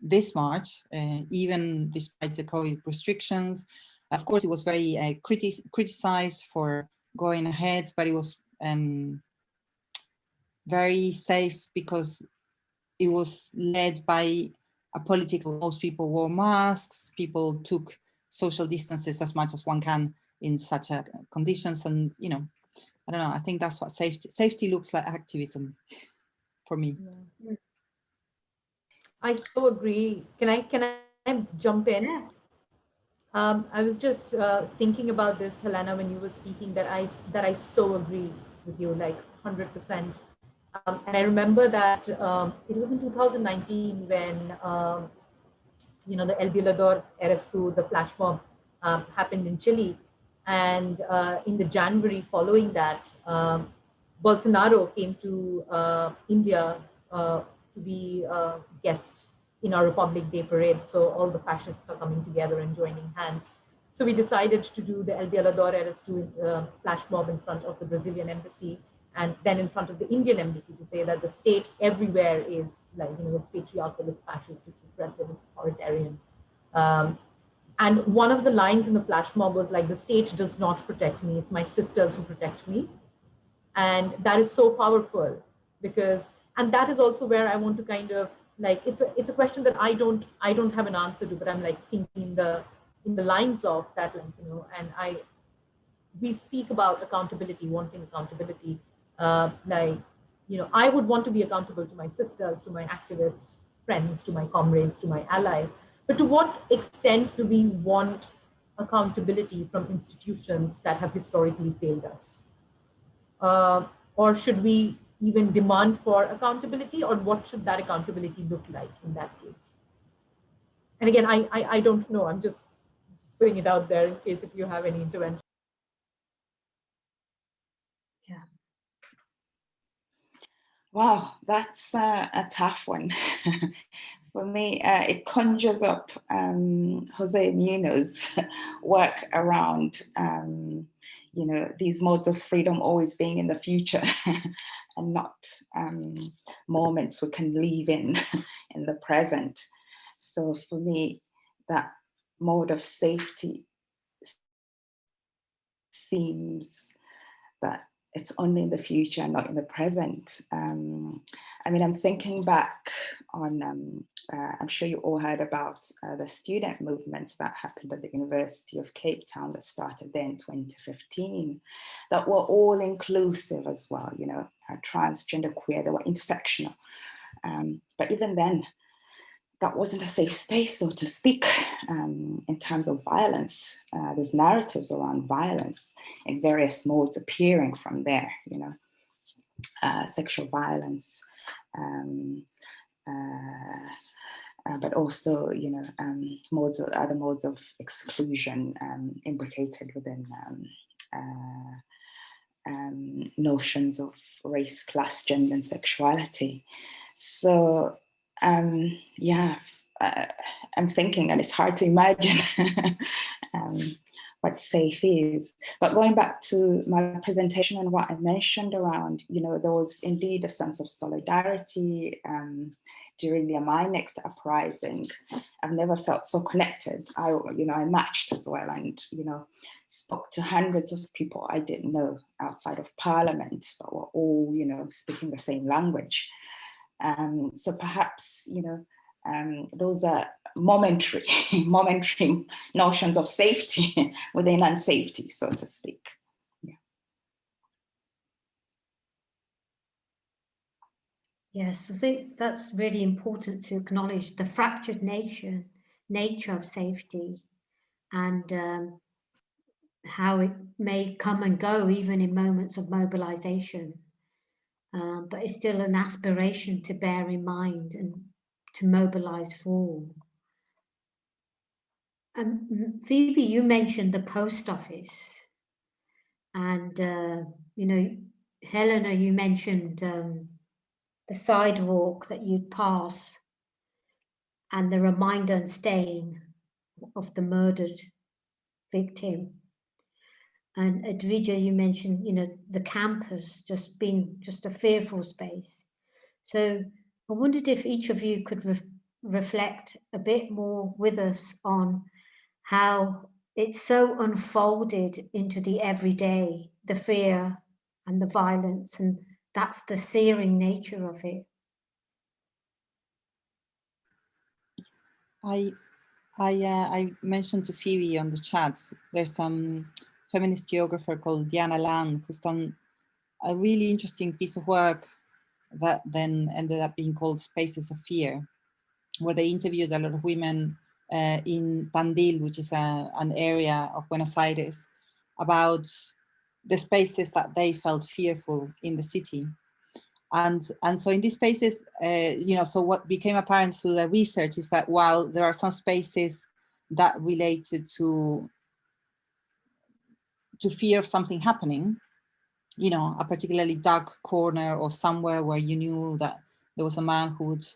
this March, even despite the COVID restrictions. Of course, it was very criticized for going ahead, but it was very safe because it was led by a politics where most people wore masks, people took social distances as much as one can in such conditions. And, I don't know, I think that's what safety looks like activism for me. Yeah. I so agree. Can I jump in? Yeah. I was just thinking about this, Helena, when you were speaking, that I so agree with you, like 100%. And I remember that it was in 2019 when, the El Violador arresto, the flash mob happened in Chile. And in the January following that, Bolsonaro came to India to be a guest in our Republic Day parade. So all the fascists are coming together and joining hands. So we decided to do the El Violador Eres Tu flash mob in front of the Brazilian embassy, and then in front of the Indian embassy, to say that the state everywhere is like, it's patriarchal, it's fascist, it's repressive, it's authoritarian. And one of the lines in the flash mob was like, the state does not protect me, it's my sisters who protect me. And that is so powerful because, and that is also where I want to kind of like, it's a question that I don't have an answer to, but I'm like thinking in the lines of that, like, and we speak about accountability, wanting accountability. I would want to be accountable to my sisters, to my activists, friends, to my comrades, to my allies. But to what extent do we want accountability from institutions that have historically failed us? Or should we even demand for accountability, or what should that accountability look like in that case? And again, I don't know, I'm just putting it out there in case if you have any intervention. Yeah. Wow, that's a tough one. For me, it conjures up Jose Muno's work around, these modes of freedom always being in the future and not moments we can live in the present. So for me, that mode of safety seems that it's only in the future, not in the present. I'm thinking back on, I'm sure you all heard about the student movements that happened at the University of Cape Town that started then in 2015, that were all inclusive as well, transgender, queer, they were intersectional. But even then, that wasn't a safe space, so to speak, in terms of violence. There's narratives around violence in various modes appearing from there, sexual violence, but also, other modes of exclusion imbricated within notions of race, class, gender, and sexuality. So, I'm thinking, and it's hard to imagine what safe is. But going back to my presentation and what I mentioned around, there was indeed a sense of solidarity during the My Next uprising. I've never felt so connected. I matched as well, and spoke to hundreds of people I didn't know outside of Parliament, but were all speaking the same language. So perhaps those are momentary notions of safety within unsafety, so to speak. Yeah. Yes, I think that's really important to acknowledge the fractured nature of safety, and how it may come and go even in moments of mobilization. But it's still an aspiration to bear in mind and to mobilize for. Phoebe, you mentioned the post office, and Helena, you mentioned the sidewalk that you'd pass and the reminder and stain of the murdered victim. And Edwija, you mentioned, the campus just being just a fearful space. So I wondered if each of you could reflect a bit more with us on how it's so unfolded into the everyday, the fear and the violence, and that's the searing nature of it. I mentioned to Phoebe on the chats, there's some feminist geographer called Diana Lang who's done a really interesting piece of work that then ended up being called Spaces of Fear, where they interviewed a lot of women in Tandil, which is an area of Buenos Aires, about the spaces that they felt fearful in the city. And so in these spaces, so what became apparent through the research is that while there are some spaces that related to to fear of something happening, you know, a particularly dark corner or somewhere where you knew that there was a man who would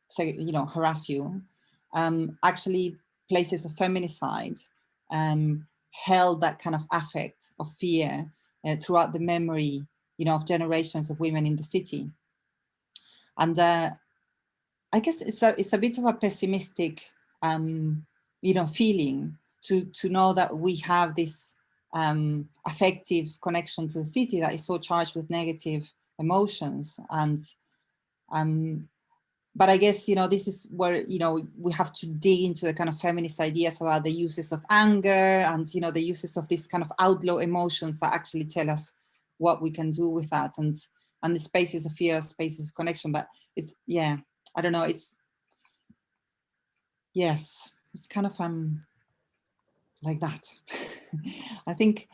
say, you know, harass you, actually places of feminicide held that kind of affect of fear throughout the memory, you know, of generations of women in the city. And I guess it's a bit of a pessimistic, you know, feeling to know that we have this affective connection to the city that is so charged with negative emotions. And but I guess, you know, this is where, you know, we have to dig into the kind of feminist ideas about the uses of anger and, you know, the uses of these kind of outlaw emotions that actually tell us what we can do with that, and the spaces of fear, spaces of connection. But it's, yeah, I don't know, it's, yes, it's kind of like that. I think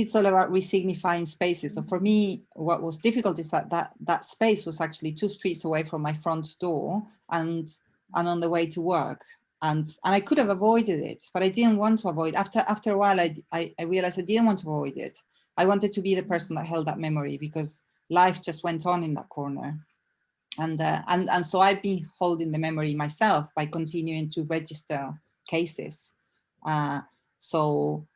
it's all about resignifying spaces. So for me, what was difficult is that space was actually 2 streets away from my front door and on the way to work. And I could have avoided it, but I didn't want to avoid. After a while, I realized I didn't want to avoid it. I wanted to be the person that held that memory, because life just went on in that corner. And so I've been holding the memory myself by continuing to register cases. So,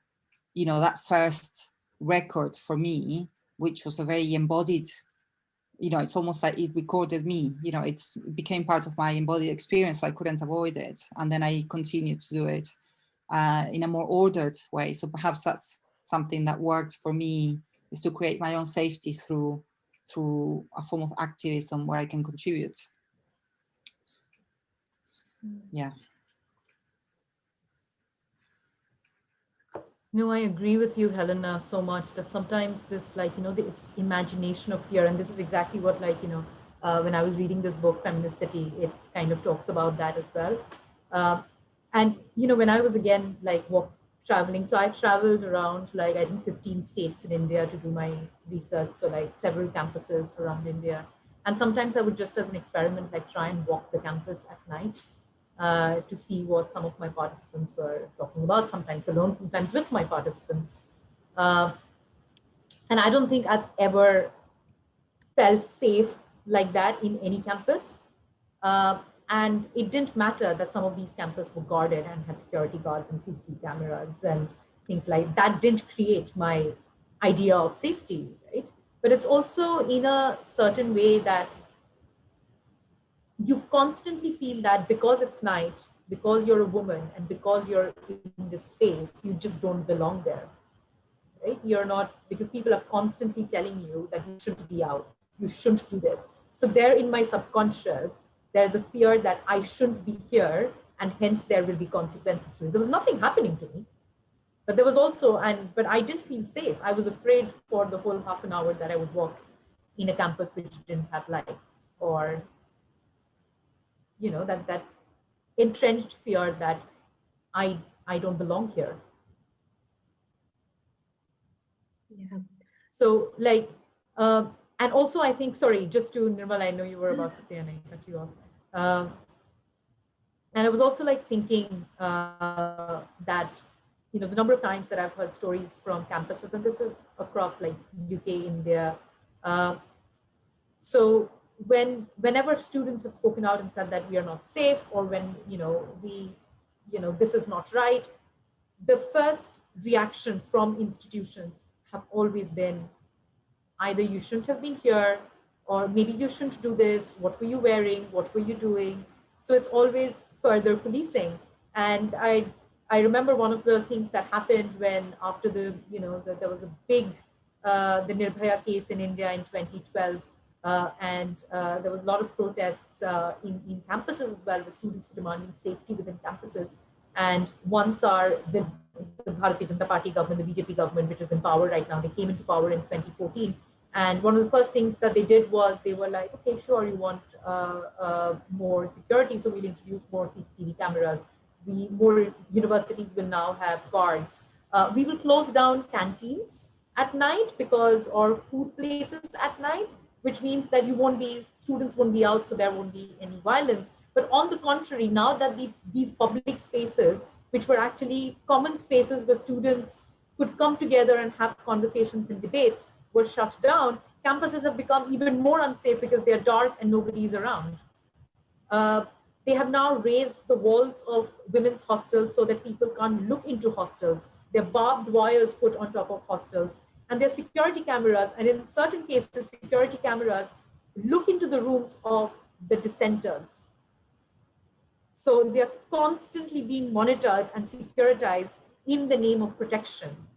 you know, that first record for me, which was a very embodied, you know, it's almost like it recorded me, you know, it became part of my embodied experience, so I couldn't avoid it. And then I continued to do it in a more ordered way. So perhaps that's something that worked for me, is to create my own safety through a form of activism where I can contribute. Yeah. No, I agree with you, Helena, so much that sometimes this, like, you know, this imagination of fear, and this is exactly what, like, you know, when I was reading this book, Feminist City, it kind of talks about that as well. And, you know, when I was again, like, traveling, so I traveled around, like, I think 15 states in India to do my research. So, like, several campuses around India. And sometimes I would just, as an experiment, like, try and walk the campus at night. To see what some of my participants were talking about, sometimes alone, sometimes with my participants. And I don't think I've ever felt safe like that in any campus. And it didn't matter that some of these campuses were guarded and had security guards and CCTV cameras and things like that. Didn't create my idea of safety, right? But it's also in a certain way that you constantly feel that because it's night, because you're a woman, and because you're in this space, you just don't belong there, right? You're not, because people are constantly telling you that you shouldn't be out, you shouldn't do this. So there in my subconscious, there's a fear that I shouldn't be here, and hence there will be consequences to it. There was nothing happening to me, but there was also, but I didn't feel safe. I was afraid for the whole half an hour that I would walk in a campus which didn't have lights, or you know, that entrenched fear that I don't belong here. Yeah. So like, and also I think, sorry, just to Nirmal, I know you were about to say and I cut you off. And I was also like thinking that, you know, the number of times that I've heard stories from campuses, and this is across like UK, India. So whenever students have spoken out and said that we are not safe, or when, you know, this is not right, the first reaction from institutions have always been either you shouldn't have been here, or maybe you shouldn't do this, what were you wearing, what were you doing? So it's always further policing. And I remember one of the things that happened when after there was a big, the Nirbhaya case in India in 2012, and there was a lot of protests in campuses as well, with students demanding safety within campuses. And once the Bharatiya Janata Party government, the BJP government, which is in power right now, they came into power in 2014. And one of the first things that they did was they were like, okay, sure, you want more security, so we'll introduce more CCTV cameras. More universities will now have guards. We will close down canteens at night or food places at night, which means that students won't be out, so there won't be any violence. But on the contrary, now that these public spaces, which were actually common spaces where students could come together and have conversations and debates were shut down, campuses have become even more unsafe because they're dark and nobody's around. They have now raised the walls of women's hostels so that people can't look into hostels. There are barbed wires put on top of hostels, and there are security cameras, and in certain cases, security cameras look into the rooms of the dissenters. So they are constantly being monitored and securitized in the name of protection,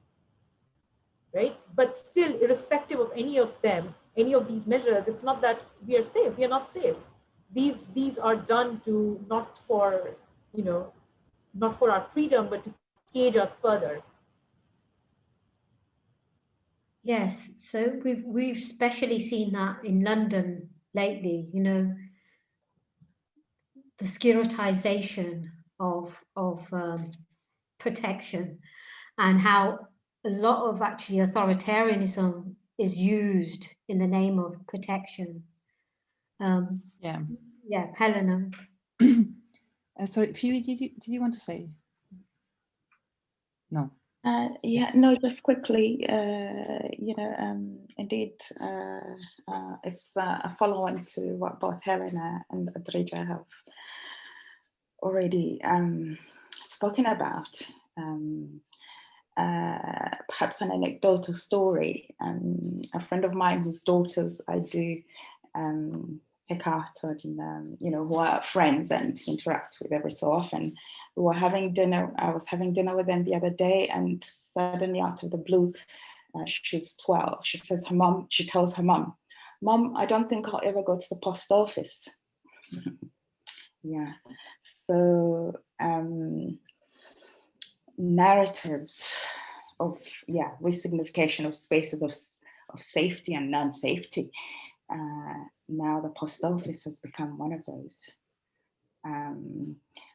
right? But still, irrespective of any of them, any of these measures, it's not that we are safe. We are not safe. These are done to not for, not for our freedom, but to cage us further. Yes, so we've especially seen that in London lately. The securitization of protection, and how a lot of actually authoritarianism is used in the name of protection. Yeah, Helena. Sorry, Phoebe, did you want to say? No. Yeah, no, just quickly, indeed, it's a follow-on to what both Helena and Adrija have already spoken about. Perhaps an anecdotal story. A friend of mine whose daughters I do take out and, who are friends and interact with every so often. We were having dinner. I was having dinner with them the other day, and suddenly out of the blue, she's 12. She tells her mom, "Mom, I don't think I'll ever go to the post office." Yeah. So narratives of resignification of spaces of safety and non-safety. Now the post office has become one of those.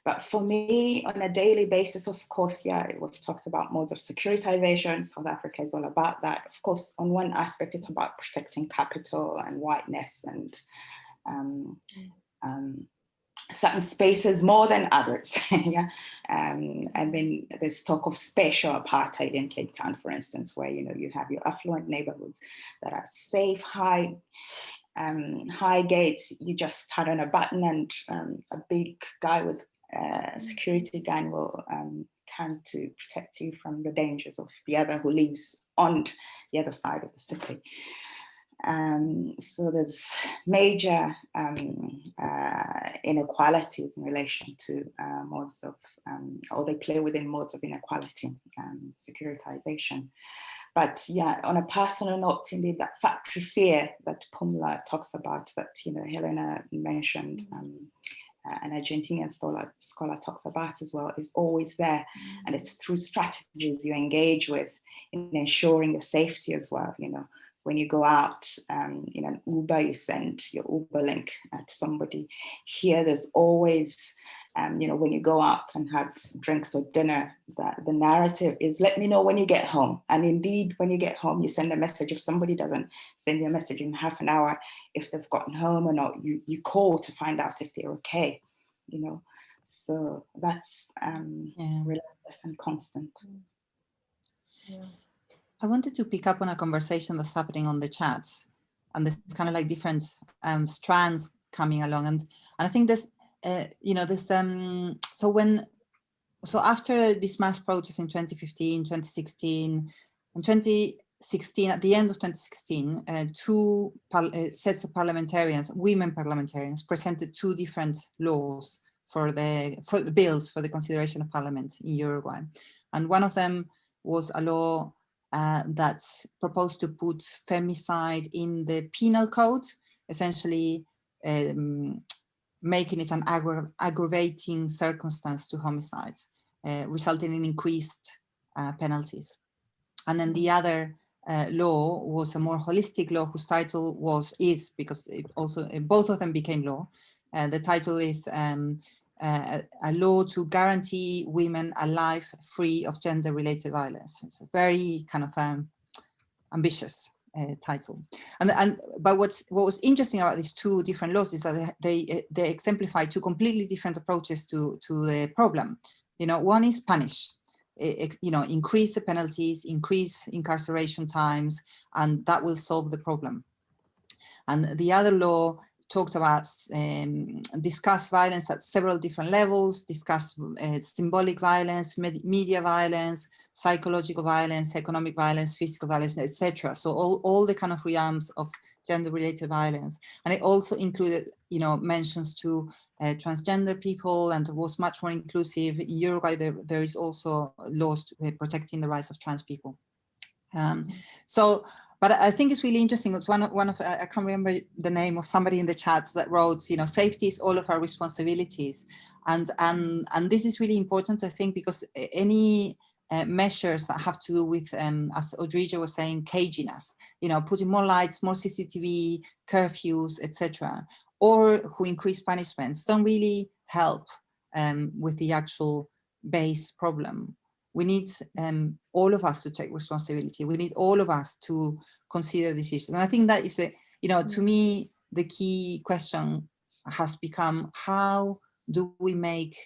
But for me, on a daily basis, of course, we've talked about modes of securitization. South Africa is all about that. Of course, on one aspect, it's about protecting capital and whiteness and certain spaces more than others. And then there's talk of spatial apartheid in Cape Town, for instance, where you have your affluent neighborhoods that are safe, high gates. You just turn on a button and a big guy with a security gun will come to protect you from the dangers of the other who lives on the other side of the city. So there's major inequalities in relation to modes of, or they play within modes of inequality, securitization. But on a personal note, indeed, that factory fear that Pumla talks about, that Helena mentioned, an Argentinian scholar talks about as well, is always there. And it's through strategies you engage with in ensuring your safety as well. When you go out in an Uber, you send your Uber link to somebody. Here, there's always, when you go out and have drinks or dinner, the narrative is, let me know when you get home. And indeed, when you get home, you send a message. If somebody doesn't send you a message in half an hour, if they've gotten home or not, you call to find out if they're okay, So that's relentless and constant. Yeah. I wanted to pick up on a conversation that's happening on the chat, and there's kind of like different strands coming along, and I think there's so after this mass protest in 2015, 2016, and 2016, at the end of 2016, two sets of parliamentarians, women parliamentarians, presented two different laws for the bills for the consideration of parliament in Uruguay, and one of them was a law that proposed to put femicide in the penal code, essentially making it an aggravating circumstance to homicide, resulting in increased penalties. And then the other law was a more holistic law whose title is because it also both of them became law. The title is a law to guarantee women a life free of gender-related violence. It's a very kind of ambitious title. But what was interesting about these two different laws is that they exemplify two completely different approaches to the problem. One is punish. increase the penalties, increase incarceration times, and that will solve the problem. And the other law talked about discuss violence at several different levels, discuss symbolic violence, media violence, psychological violence, economic violence, physical violence, etc. So all the kind of realms of gender-related violence. And it also included, mentions to transgender people, and was much more inclusive. In Uruguay, there is also laws protecting the rights of trans people. But I think it's really interesting. It's one of I can't remember the name of somebody in the chat that wrote, safety is all of our responsibilities, and this is really important, I think, because any measures that have to do with, as Audrey was saying, caging us, putting more lights, more CCTV, curfews, etc., or who increase punishments, don't really help with the actual base problem. We need all of us to take responsibility. We need all of us to consider these issues. And I think that is, to me, the key question has become, how do we make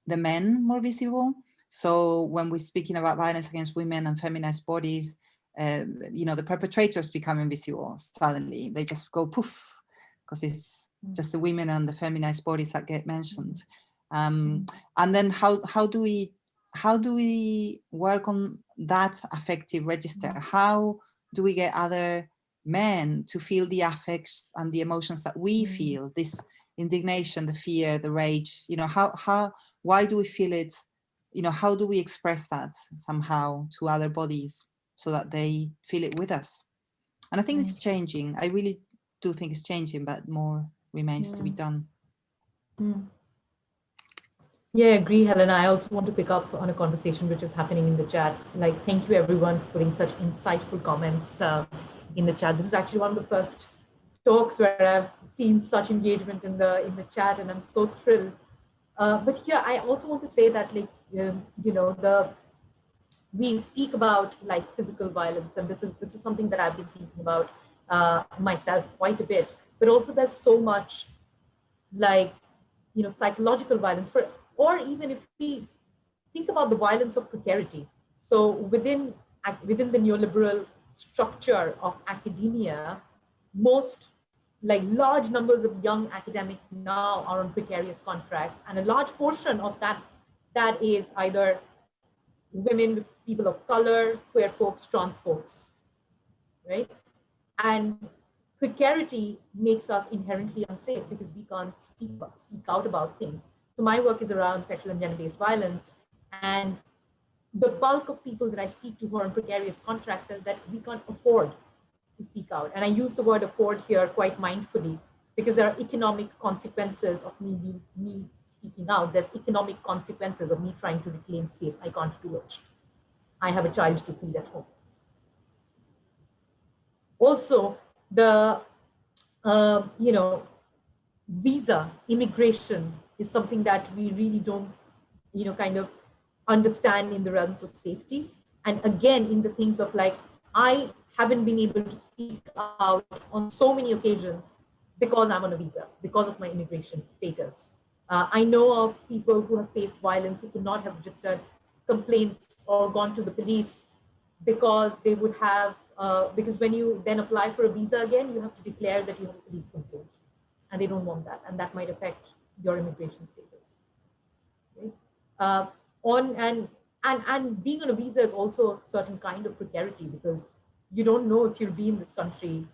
the men more visible? So when we're speaking about violence against women and feminized bodies, the perpetrators become invisible suddenly. They just go poof, because it's just the women and the feminized bodies that get mentioned. And then how do we work on that affective register? How do we get other men to feel the affects and the emotions that we feel, this indignation, the fear, the rage? Why do we feel it? How do we express that somehow to other bodies so that they feel it with us? And I think it's changing. I really do think it's changing, but more remains to be done. Yeah, I agree, Helena. I also want to pick up on a conversation which is happening in the chat. Thank you everyone for putting such insightful comments in the chat. This is actually one of the first talks where I've seen such engagement in the chat, and I'm so thrilled. But here, I also want to say that, we speak about physical violence, and this is something that I've been thinking about myself quite a bit. But also, there's so much psychological violence, or even if we think about the violence of precarity. So within the neoliberal structure of academia, most large numbers of young academics now are on precarious contracts, and a large portion of that is either women, people of color, queer folks, trans folks, right? And precarity makes us inherently unsafe because we can't speak out about things. So my work is around sexual and gender-based violence, and the bulk of people that I speak to who are on precarious contracts says that we can't afford to speak out. And I use the word afford here quite mindfully because there are economic consequences of me speaking out. There's economic consequences of me trying to reclaim space. I can't do it. I have a child to feed at home. Also, the visa immigration is something that we really don't kind of understand in the realms of safety. And again, in the things of I haven't been able to speak out on so many occasions because I'm on a visa, because of my immigration status. I know of people who have faced violence who could not have registered complaints or gone to the police because they would have, because when you then apply for a visa again, you have to declare that you have a police complaint, and they don't want that, and that might affect your immigration status. Right? And being on a visa is also a certain kind of precarity because you don't know if you'll be in this country,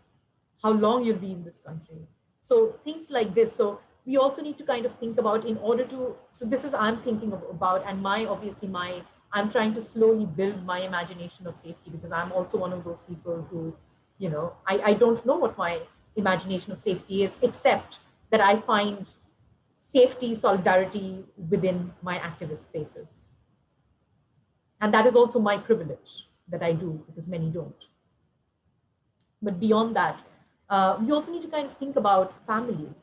how long you'll be in this country. So things like this. So we also need to kind of think about in order to, so this is I'm thinking about, and I'm trying to slowly build my imagination of safety because I'm also one of those people who, I don't know what my imagination of safety is, except that I find safety, solidarity within my activist spaces. And that is also my privilege that I do because many don't. But beyond that, we also need to kind of think about families,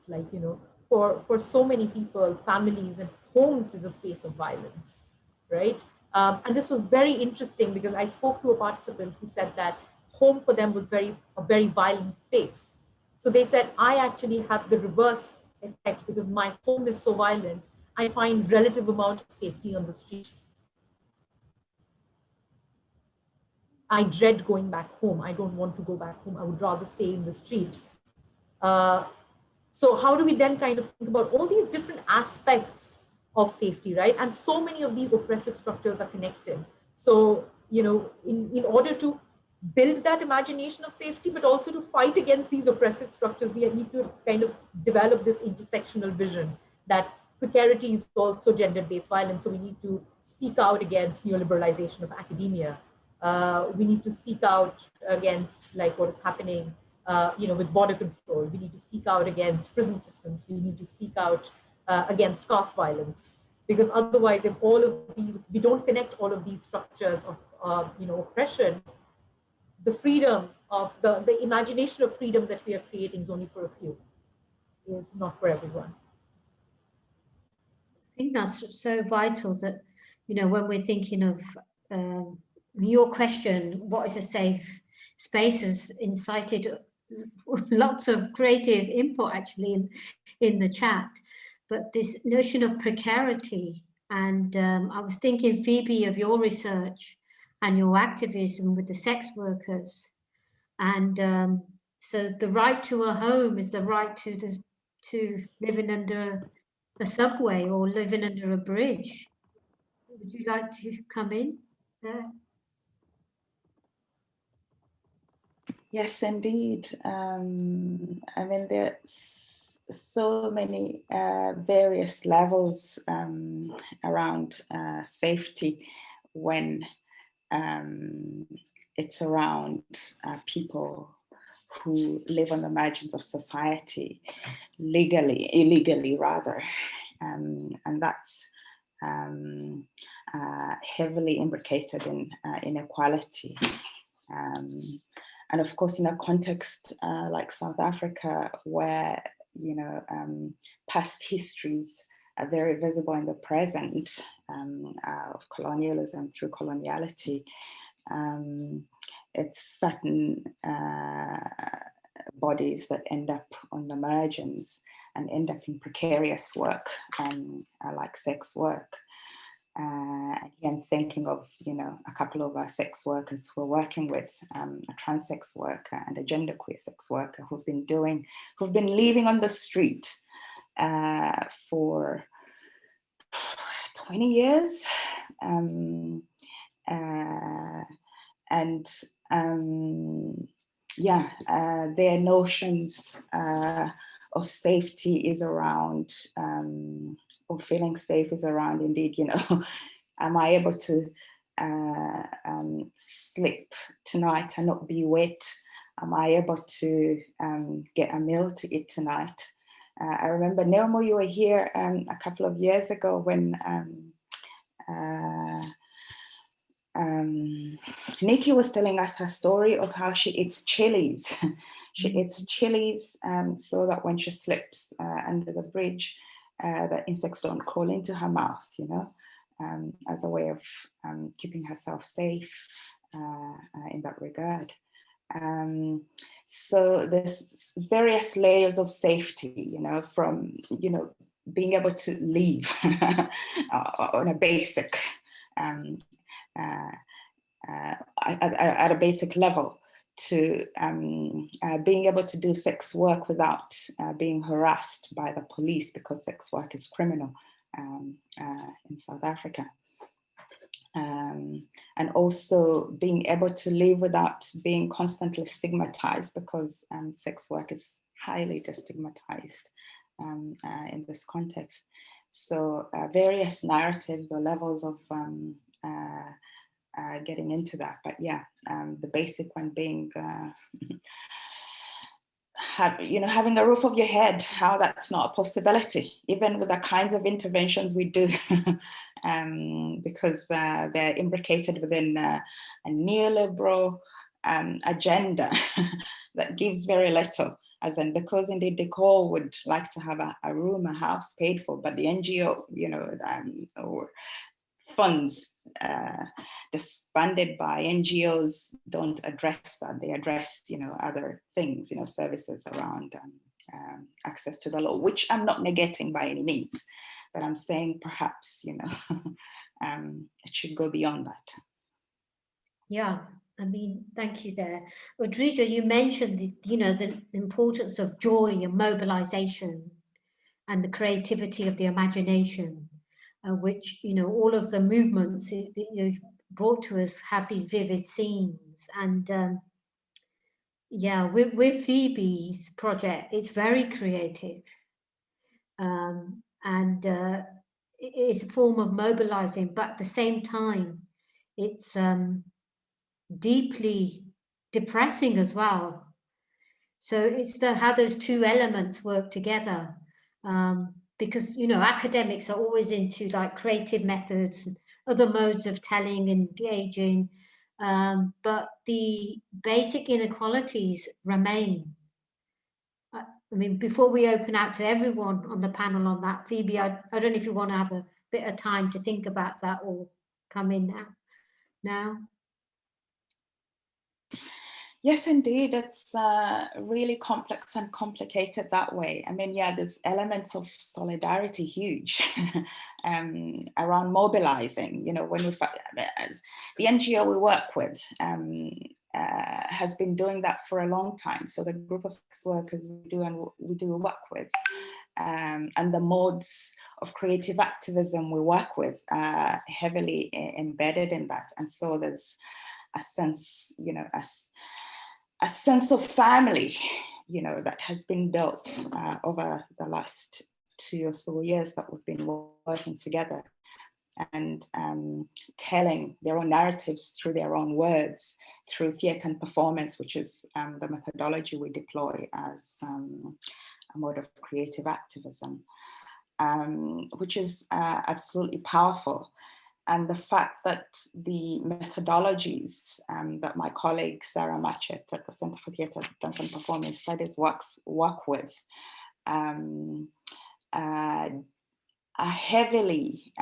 for so many people, families and homes is a space of violence, right? And this was very interesting because I spoke to a participant who said that home for them was a very violent space. So they said, I actually have the reverse effect because my home is so violent. I find relative amount of safety on the street. I dread going back home. I don't want to go back home. I would rather stay in the street. So how do we then kind of think about all these different aspects of safety, right? And so many of these oppressive structures are connected. So, you know, in order to build that imagination of safety, but also to fight against these oppressive structures, we need to kind of develop this intersectional vision that precarity is also gender-based violence. So we need to speak out against neoliberalization of academia. We need to speak out against like what is happening, you know, with border control. We need to speak out against prison systems. We need to speak out against caste violence, because otherwise, if all of these, we don't connect all of these structures of, you know, oppression, the freedom of the imagination of freedom that we are creating is only for a few, is not for everyone. I think that's so vital that, you know, when we're thinking of your question, what is a safe space, has incited lots of creative input actually in the chat. But this notion of precarity, and I was thinking, Phoebe, of your research and your activism with the sex workers. And so the right to a home is the right to living under a subway or living under a bridge. Would you like to come in there? Yes, indeed. I mean, there's so many various levels around safety when it's around people who live on the margins of society, illegally rather. And that's heavily imbricated in inequality. And of course, in a context like South Africa, where, you know, past histories are very visible in the present of colonialism through coloniality, it's certain bodies that end up on the margins and end up in precarious work, like sex work. Again, thinking of, you know, a couple of our sex workers who we're working with, a trans sex worker and a genderqueer sex worker who've been living on the street for 20 years. Their notions of safety is around, or feeling safe is around, indeed, you know, am I able to sleep tonight and not be wet? Am I able to get a meal to eat tonight? I remember, Nelmo, you were here a couple of years ago when Nikki was telling us her story of how she eats chilies. She eats chilies so that when she slips under the bridge, the insects don't crawl into her mouth, you know, as a way of keeping herself safe in that regard. So there's various layers of safety, you know, from, you know, being able to leave on a basic, at a basic level, to being able to do sex work without being harassed by the police, because sex work is criminal in South Africa. And also being able to live without being constantly stigmatized, because sex work is highly destigmatized in this context. So various narratives or levels of getting into that, but yeah, the basic one being having a roof over your head, how that's not a possibility, even with the kinds of interventions we do, because they're imbricated within a neoliberal agenda that gives very little, as in, because indeed the core would like to have a room, a house paid for, but the NGO, you know, or funds disbanded by NGOs don't address that. They address, you know, other things, you know, services around access to the law, which I'm not negating by any means, but I'm saying perhaps, you know, it should go beyond that. Yeah, I mean, thank you there. Audrija, you mentioned, the importance of joy and mobilization and the creativity of the imagination, which, all of the movements that you've brought to us have these vivid scenes. And yeah, with Phoebe's project, it's very creative. And it's a form of mobilizing, but at the same time, it's deeply depressing as well. So it's how those two elements work together. Because, academics are always into like creative methods and other modes of telling and engaging. But the basic inequalities remain. I mean, before we open out to everyone on the panel on that, Phoebe, I don't know if you want to have a bit of time to think about that or come in now. Yes, indeed, it's really complex and complicated that way. I mean, yeah, there's elements of solidarity huge around mobilizing. When the NGO we work with has been doing that for a long time. So the group of sex workers we do work with, and the modes of creative activism we work with are heavily embedded in that. And so there's a sense, a sense of family, that has been built over the last 2 or so years that we've been working together and telling their own narratives through their own words, through theatre and performance, which is the methodology we deploy as a mode of creative activism, which is absolutely powerful. And the fact that the methodologies that my colleague Sarah Matchett at the Center for Theatre, Dance and Performance Studies work with are heavily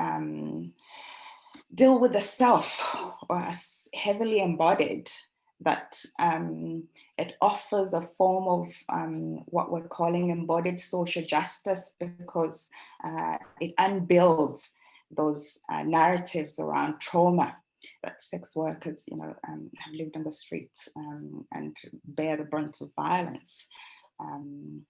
deal with the self, or heavily embodied, that it offers a form of what we're calling embodied social justice, because it unbuilds those narratives around trauma that sex workers, have lived on the streets and bear the brunt of violence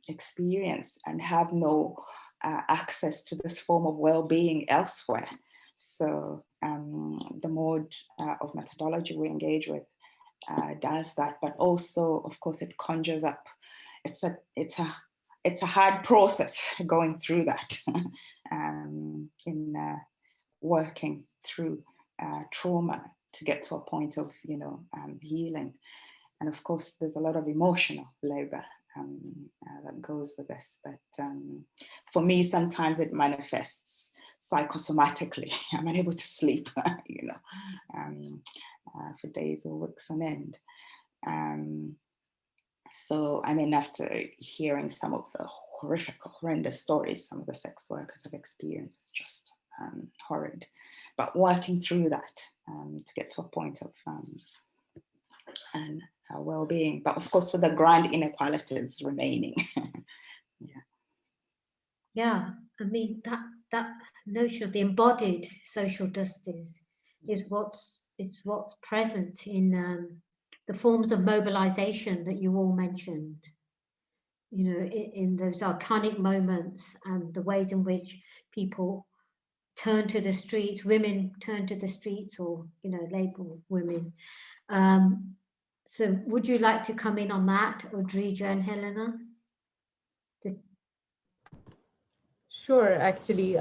experience, and have no access to this form of well-being elsewhere. So the mode of methodology we engage with does that, but also, of course, it conjures up. It's a hard process going through that in working through trauma to get to a point of healing. And of course, there's a lot of emotional labor that goes with this, that for me, sometimes it manifests psychosomatically. I'm unable to sleep, for days or weeks on end. So, I mean, after hearing some of the horrendous stories some of the sex workers have experienced, it's just horrid. But working through that to get to a point of well-being, but of course with the grand inequalities remaining. Yeah, I mean that notion of the embodied social justice is what's present in the forms of mobilization that you all mentioned. In those iconic moments and the ways in which people turn to the streets, women turn to the streets, or label women. So would you like to come in on that, Audrija and Helena? Sure, actually,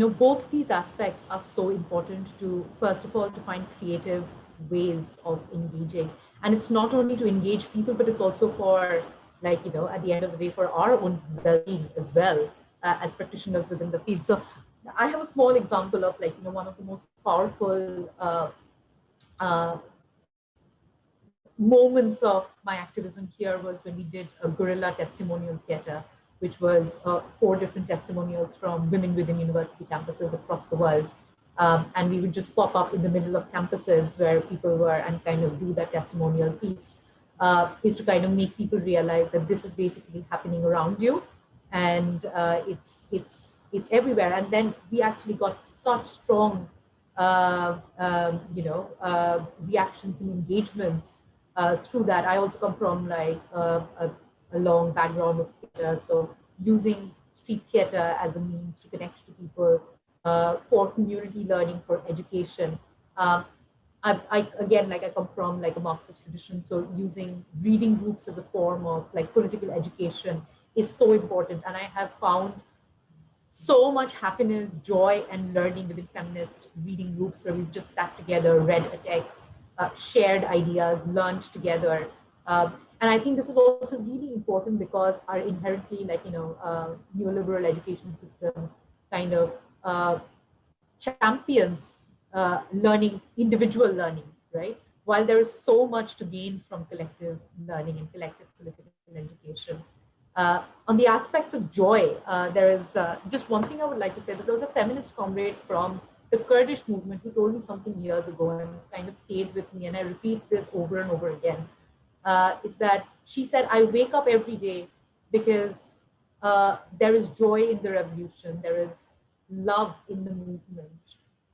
both these aspects are so important to, first of all, to find creative ways of engaging. And it's not only to engage people, but it's also for, at the end of the day, for our own well-being as well, as practitioners within the field. So I have a small example of one of the most powerful moments of my activism here was when we did a guerrilla testimonial theater, which was 4 different testimonials from women within university campuses across the world. And we would just pop up in the middle of campuses where people were and kind of do that testimonial piece, is to kind of make people realize that this is basically happening around you, and it's everywhere. And then we actually got such strong reactions and engagements through that. I also come from like a long background of theater, so using street theater as a means to connect to people for community learning, for education. Again, like I come from like a Marxist tradition, so using reading groups as a form of like political education is so important. And I have found so much happiness, joy, and learning within feminist reading groups where we've just sat together, read a text, shared ideas, learned together. And I think this is also really important because our inherently, like, neoliberal education system kind of champions learning, individual learning, right? While there is so much to gain from collective learning and collective political education. On the aspects of joy, there is just one thing I would like to say, that there was a feminist comrade from the Kurdish movement who told me something years ago and kind of stayed with me, and I repeat this over and over again, is that she said, I wake up every day because there is joy in the revolution, there is love in the movement,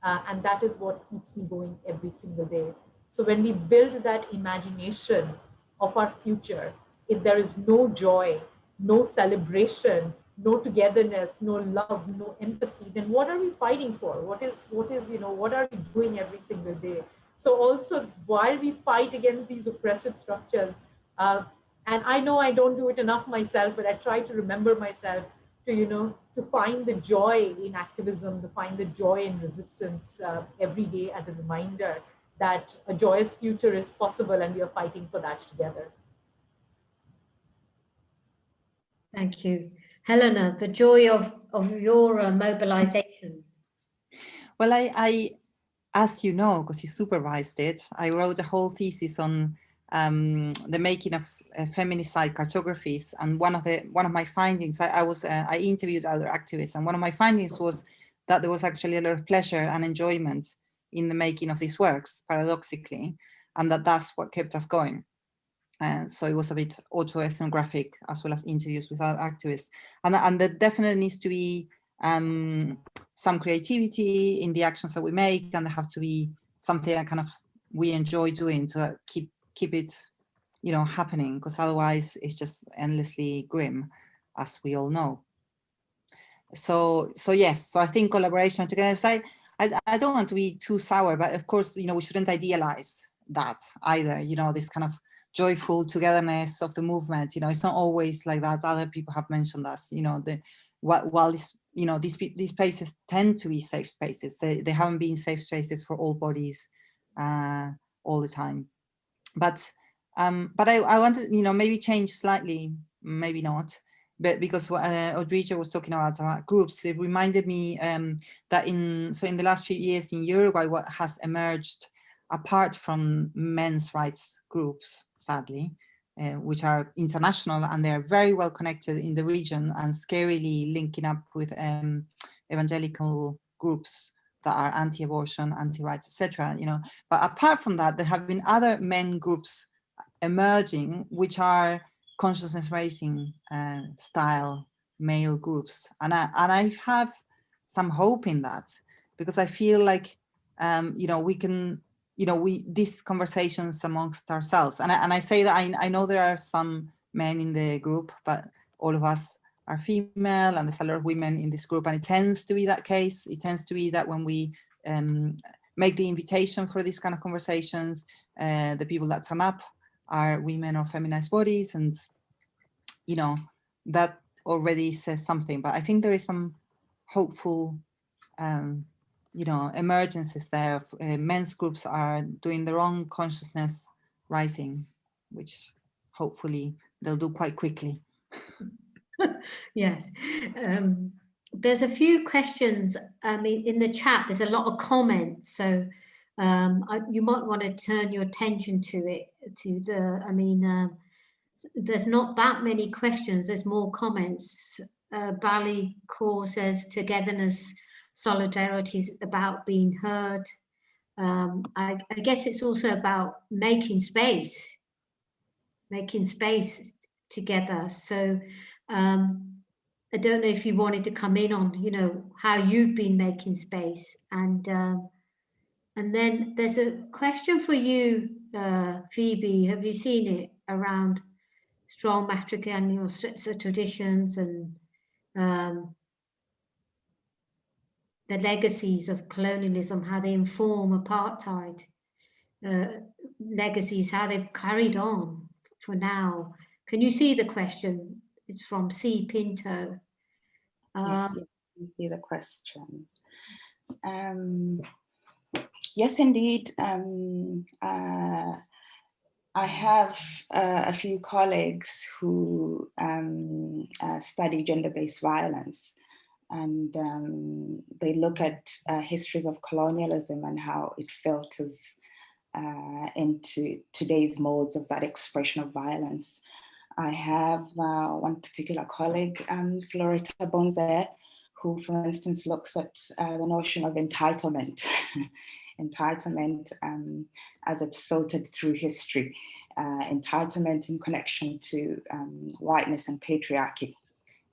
and that is what keeps me going every single day. So when we build that imagination of our future, if there is no joy, no celebration, no togetherness, no love, no empathy, then what are we fighting for? What are we doing every single day? So also, while we fight against these oppressive structures, and I know I don't do it enough myself, but I try to remember myself to find the joy in activism, to find the joy in resistance every day as a reminder that a joyous future is possible and we are fighting for that together. Thank you. Helena, the joy of your mobilizations. Well, I, as you know, because you supervised it, I wrote a whole thesis on the making of feminicide cartographies, and one of my findings, I interviewed other activists, and one of my findings was that there was actually a lot of pleasure and enjoyment in the making of these works, paradoxically, and that's what kept us going. And so it was a bit autoethnographic as well as interviews with other activists, and there definitely needs to be some creativity in the actions that we make, and there have to be something that kind of we enjoy doing to keep it, happening, because otherwise it's just endlessly grim, as we all know. So yes, so I think collaboration together. I don't want to be too sour, but of course, we shouldn't idealize that either. This kind of joyful togetherness of the movement. It's not always like that. Other people have mentioned us. While these spaces tend to be safe spaces, they haven't been safe spaces for all bodies all the time. But I wanted, maybe change slightly, maybe not, but because Audrey was talking about groups, it reminded me that in the last few years in Uruguay, what has emerged apart from men's rights groups, sadly, which are international, and they're very well connected in the region and scarily linking up with evangelical groups that are anti-abortion, anti-rights, etc. But apart from that, there have been other men groups emerging, which are consciousness raising style male groups, and I have some hope in that, because I feel like we can, these conversations amongst ourselves, and I say that I know there are some men in the group, but all of us are female, and there's a lot of women in this group, and it tends to be that case. It tends to be that when we make the invitation for these kind of conversations, the people that turn up are women or feminized bodies, and that already says something. But I think there is some hopeful emergences there of men's groups are doing their own consciousness rising, which hopefully they'll do quite quickly. Yes. There's a few questions in the chat. There's a lot of comments, so you might want to turn your attention to it. There's not that many questions. There's more comments. Bali Kaur says togetherness, solidarity is about being heard. I guess it's also about making space together. So I don't know if you wanted to come in on, how you've been making space, and And then there's a question for you, Phoebe. Have you seen it around strong matrilineal traditions and the legacies of colonialism, how they inform apartheid, legacies, how they've carried on for now? Can you see the question? It's from C. Pinto. Yes, you see the question. Yes, indeed. I have a few colleagues who study gender-based violence, and they look at histories of colonialism and how it filters into today's modes of that expression of violence. I have one particular colleague, Floretta Bonze, who, for instance, looks at the notion of entitlement, entitlement as it's filtered through history, entitlement in connection to whiteness and patriarchy,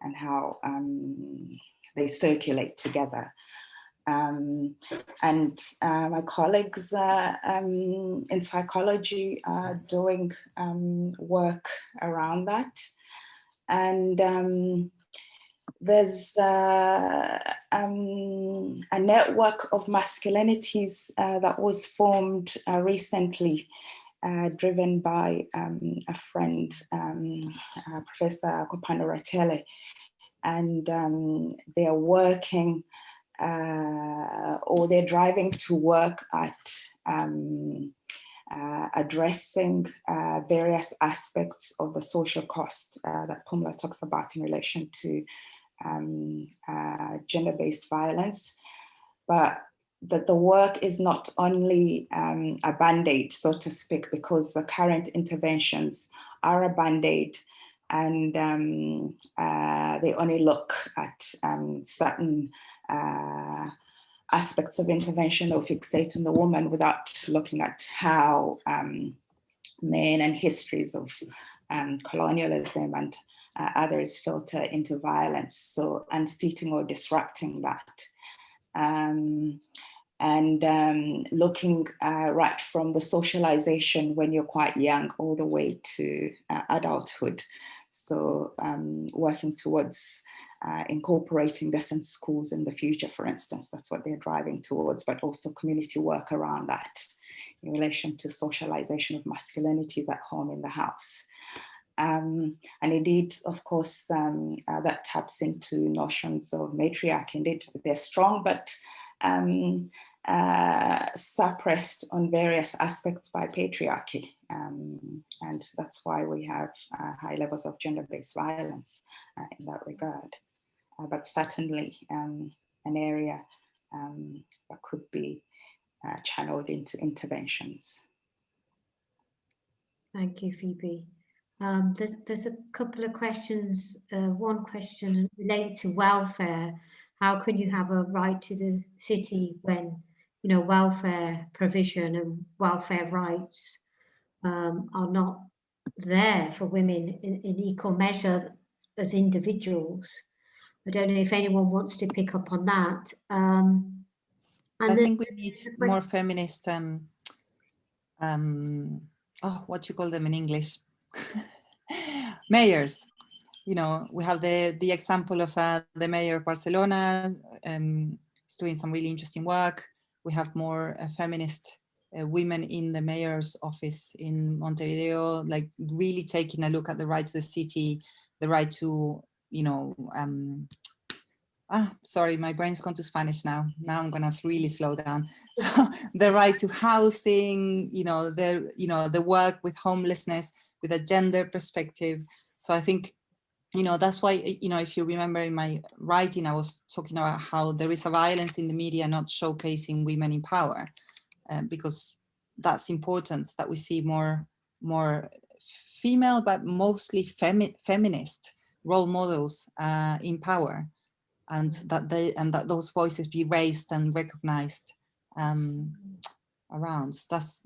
and how they circulate together. And my colleagues in psychology are doing work around that. And there's a network of masculinities that was formed recently, driven by a friend, Professor Kopano Ratele, and they're working or they're driving to work at addressing various aspects of the social cost that Pumla talks about in relation to gender-based violence, but that the work is not only a band-aid, so to speak, because the current interventions are a band-aid, and they only look at certain aspects of intervention or fixating the woman without looking at how men and histories of colonialism and others filter into violence, so unseating or disrupting that. Looking right from the socialization when you're quite young all the way to adulthood. So working towards incorporating this in schools in the future, for instance, that's what they're driving towards, but also community work around that in relation to socialization of masculinities at home in the house. And indeed, of course, that taps into notions of matriarchy. Indeed, they're strong, but suppressed on various aspects by patriarchy. And that's why we have high levels of gender-based violence in that regard. But certainly an area that could be channeled into interventions. Thank you, Phoebe. There's a couple of questions. One question related to welfare. How can you have a right to the city when, you know, welfare provision and welfare rights are not there for women in equal measure as individuals? I don't know if anyone wants to pick up on that. I think we need more feminist, what you call them in English? Mayors. You know, we have the example of the mayor of Barcelona, is doing some really interesting work. We have more feminist women in the mayor's office in Montevideo, like really taking a look at the right to the city, the right to, you know, sorry, my brain's gone to Spanish now. Now I'm gonna really slow down. So the right to housing, the work with homelessness, with a gender perspective. So I think, that's why, if you remember in my writing, I was talking about how there is a violence in the media not showcasing women in power, because that's important that we see more female, but mostly feminist role models in power. And that those voices be raised and recognized around. That's,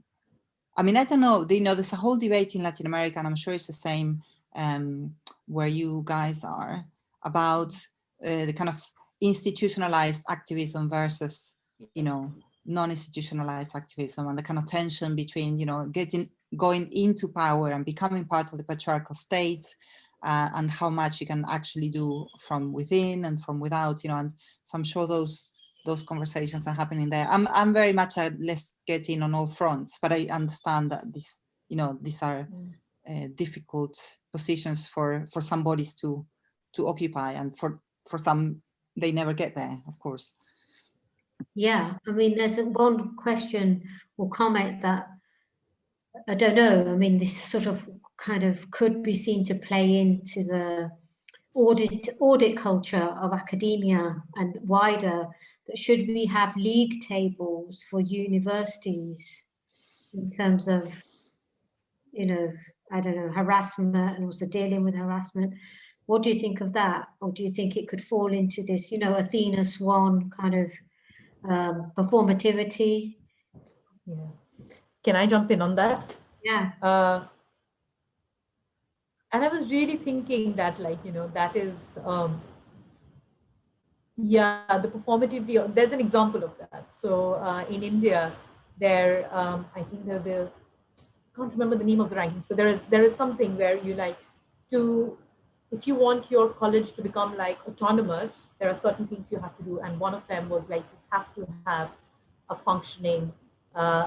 I mean, I don't know, there's a whole debate in Latin America, and I'm sure it's the same where you guys are, about the kind of institutionalized activism versus, non-institutionalized activism and the kind of tension between, you know, going into power and becoming part of the patriarchal state, and how much you can actually do from within and from without, you know. And so I'm sure those conversations are happening there. I'm very much a let's get in on all fronts, but I understand that this, you know, these are difficult positions for some bodies to occupy, and for some they never get there, of course. Yeah, I mean, there's one question or comment that I don't know. I mean, this sort of kind of could be seen to play into the audit culture of academia and wider. That should we have league tables for universities in terms of, you know, I don't know, harassment and also dealing with harassment? What do you think of that? Or do you think it could fall into this, you know, Athena Swan kind of performativity? Yeah. Can I jump in on that? Yeah. And I was really thinking that, like, you know, that is, yeah, the performative, there's an example of that. So in India, there, I think I can't remember the name of the ranking. So there is something where you like to, if you want your college to become like autonomous, there are certain things you have to do. And one of them was like, you have to have a functioning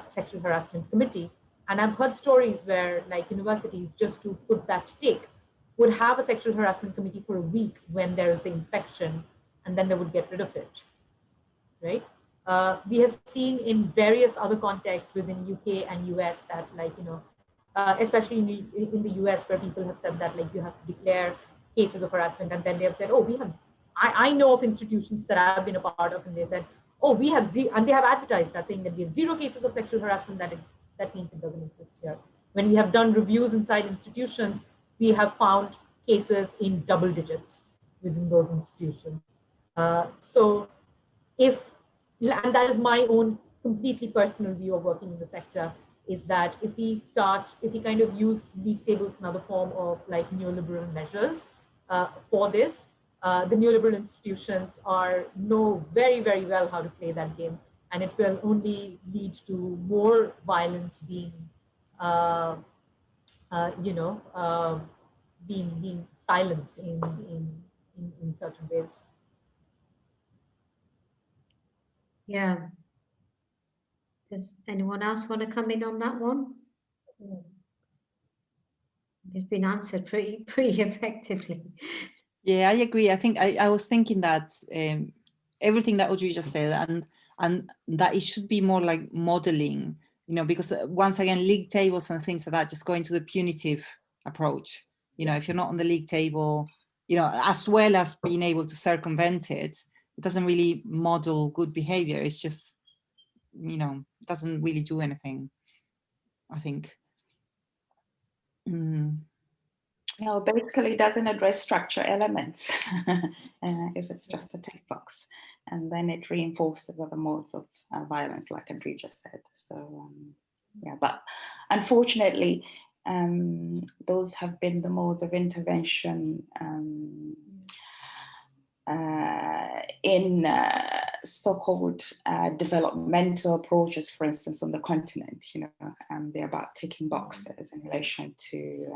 sexual harassment committee. And I've heard stories where like universities, just to put that tick, would have a sexual harassment committee for a week when there is the inspection, and then they would get rid of it, right? We have seen in various other contexts within UK and US that, like, you know, especially in the US, where people have said that, like, you have to declare cases of harassment, and then they have said, oh, we have, I know of institutions that I've been a part of, and they said, oh, we have zero, and they have advertised that, saying that we have 0 cases of sexual harassment, that means it doesn't exist here. When we have done reviews inside institutions, we have found cases in double digits within those institutions. So and that is my own completely personal view of working in the sector, is that if we kind of use league tables, another form of like neoliberal measures for this, the neoliberal institutions know very, very well how to play that game, and it will only lead to more violence being, being silenced in certain ways. Yeah. Does anyone else want to come in on that one? It's been answered pretty effectively. Yeah, I agree. I think I was thinking that everything that Audrey just said, and that it should be more like modeling, you know, because once again, league tables and things like that just go into the punitive approach. You know, if you're not on the league table, you know, as well as being able to circumvent it, it doesn't really model good behavior. It's just, you know, doesn't really do anything, I think. No, basically it doesn't address structure elements if it's just a tick box, and then it reinforces other modes of violence, like Andrea just said. So yeah, but unfortunately, those have been the modes of intervention in so-called developmental approaches, for instance, on the continent. You know, they're about ticking boxes in relation to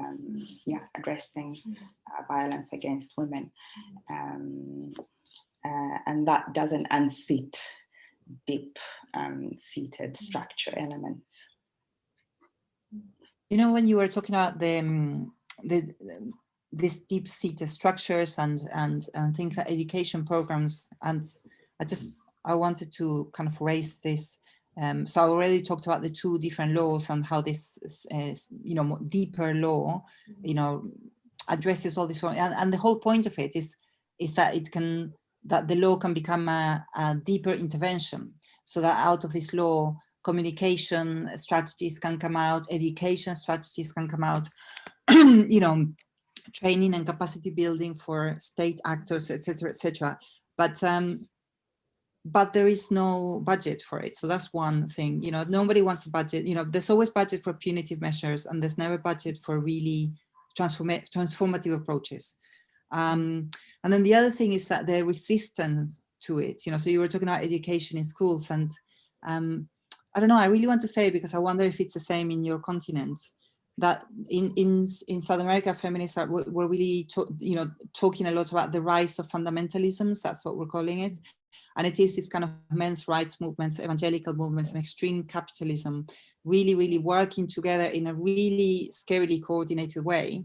addressing violence against women, and that doesn't unseat deep seated structure elements. You know, when you were talking about these deep-seated structures and things like education programs, and I wanted to kind of raise this. So I already talked about the 2 different laws and how this you know, deeper law, you know, addresses all this, and the whole point of it is that that the law can become a deeper intervention, so that out of this law, communication strategies can come out, education strategies can come out, you know, training and capacity building for state actors, etc., etc. But there is no budget for it. So that's one thing, you know, nobody wants a budget. You know, there's always budget for punitive measures, and there's never budget for really transformative approaches. And then the other thing is that they're resistant to it, you know. So you were talking about education in schools, and I don't know, I really want to say, because I wonder if it's the same in your continent, that in South America, feminists were really talking a lot about the rise of fundamentalisms. That's what we're calling it. And it is this kind of men's rights movements, evangelical movements, and extreme capitalism really, really working together in a really scarily coordinated way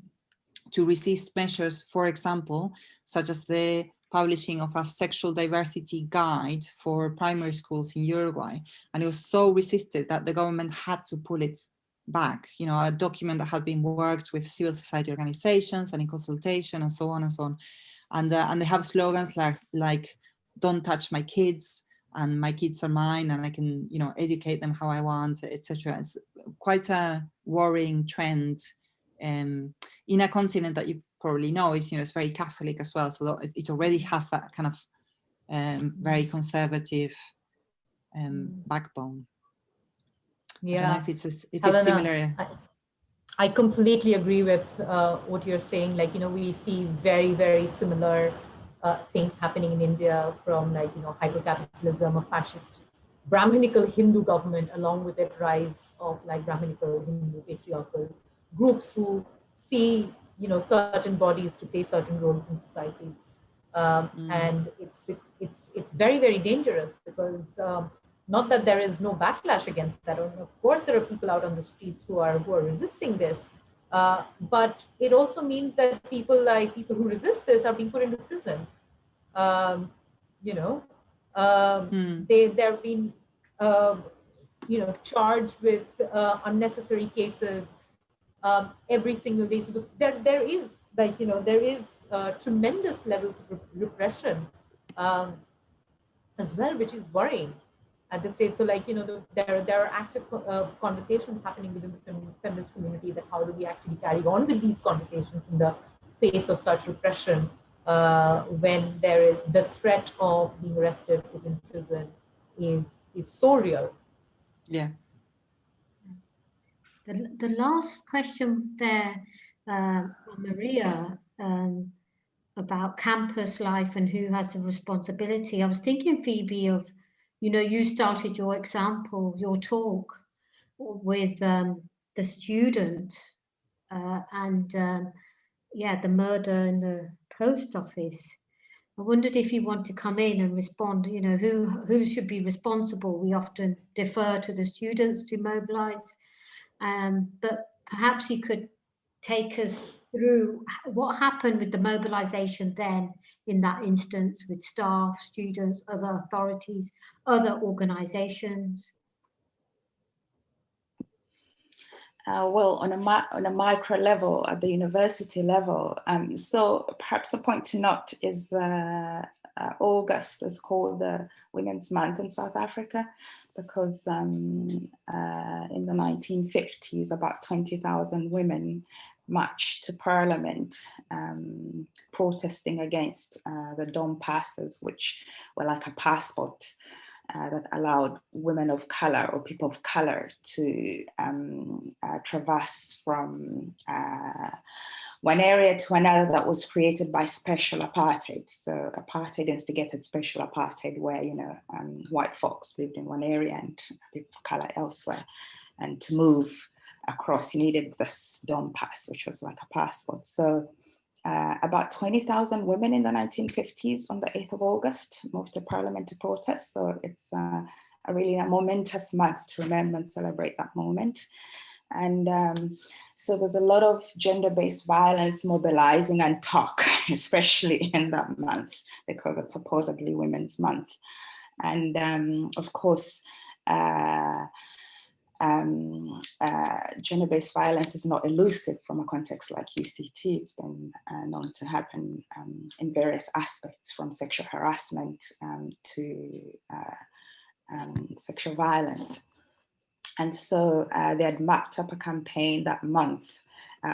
to resist measures, for example, such as the publishing of a sexual diversity guide for primary schools in Uruguay. And it was so resisted that the government had to pull it back, a document that had been worked with civil society organizations and in consultation and so on and so on. And they have slogans like don't touch my kids, and my kids are mine, and I can, educate them how I want, etc. It's quite a worrying trend in a continent that you probably know is, it's very Catholic as well. So it already has that kind of very conservative backbone. Yeah, I don't know if it's Helena, similar. I completely agree with what you're saying. Like, we see very, very similar things happening in India, from hyper-capitalism, a fascist Brahminical Hindu government, along with the rise of Brahminical Hindu patriarchal groups who see, certain bodies to play certain roles in societies. And it's very, very dangerous, because not that there is no backlash against that. Of course, there are people out on the streets who are resisting this, but it also means that people who resist this are being put into prison. They're being charged with unnecessary cases every single day. So there is tremendous levels of repression as well, which is worrying at this stage. So there are active conversations happening within the feminist community, that how do we actually carry on with these conversations in the face of such repression, when there is the threat of being arrested, put in prison is so real. Yeah. The last question there, Maria, about campus life and who has the responsibility. I was thinking, Phoebe, of, you started your talk with the student and the murder in the post office. I wondered if you want to come in and respond, who should be responsible. We often defer to the students to mobilize, but perhaps you could take us through what happened with the mobilization then in that instance, with staff, students, other authorities, other organizations. Well, on a micro level, at the university level, so perhaps a point to note is August is called the Women's Month in South Africa, because in the 1950s, about 20,000 women marched to Parliament protesting against the Dom passes, which were like a passport that allowed women of color or people of color to traverse from one area to another that was created by special apartheid. So apartheid instigated special apartheid, where white folks lived in one area and people of color elsewhere. And to move across, you needed this Dom pass, which was like a passport. So about 20,000 women in the 1950s on the 8th of August moved to Parliament to protest. So it's really a momentous month to remember and celebrate that moment. And so there's a lot of gender-based violence mobilizing and talk, especially in that month, because it's supposedly Women's Month. And of course, gender-based violence is not elusive from a context like UCT. It's been known to happen in various aspects, from sexual harassment to sexual violence. And so they had mapped up a campaign that month,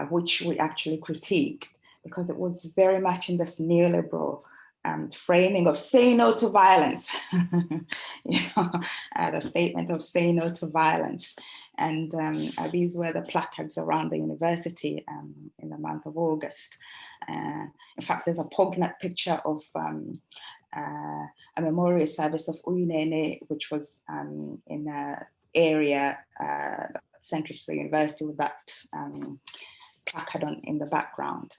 which we actually critiqued, because it was very much in this neoliberal framing of say no to violence, the statement of say no to violence. And these were the placards around the university in the month of August. In fact, there's a poignant picture of a memorial service of Uyinene, which was in an area central to the university with that placard in the background.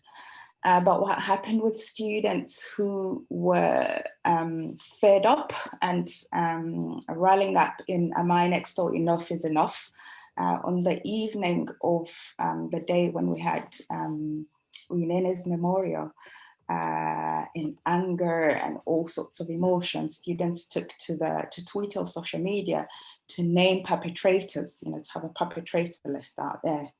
But what happened with students who were fed up and rallying up in a my next door enough is enough, on the evening of the day when we had Uyinene's memorial, in anger and all sorts of emotions, students took to Twitter or social media to name perpetrators, to have a perpetrator list out there.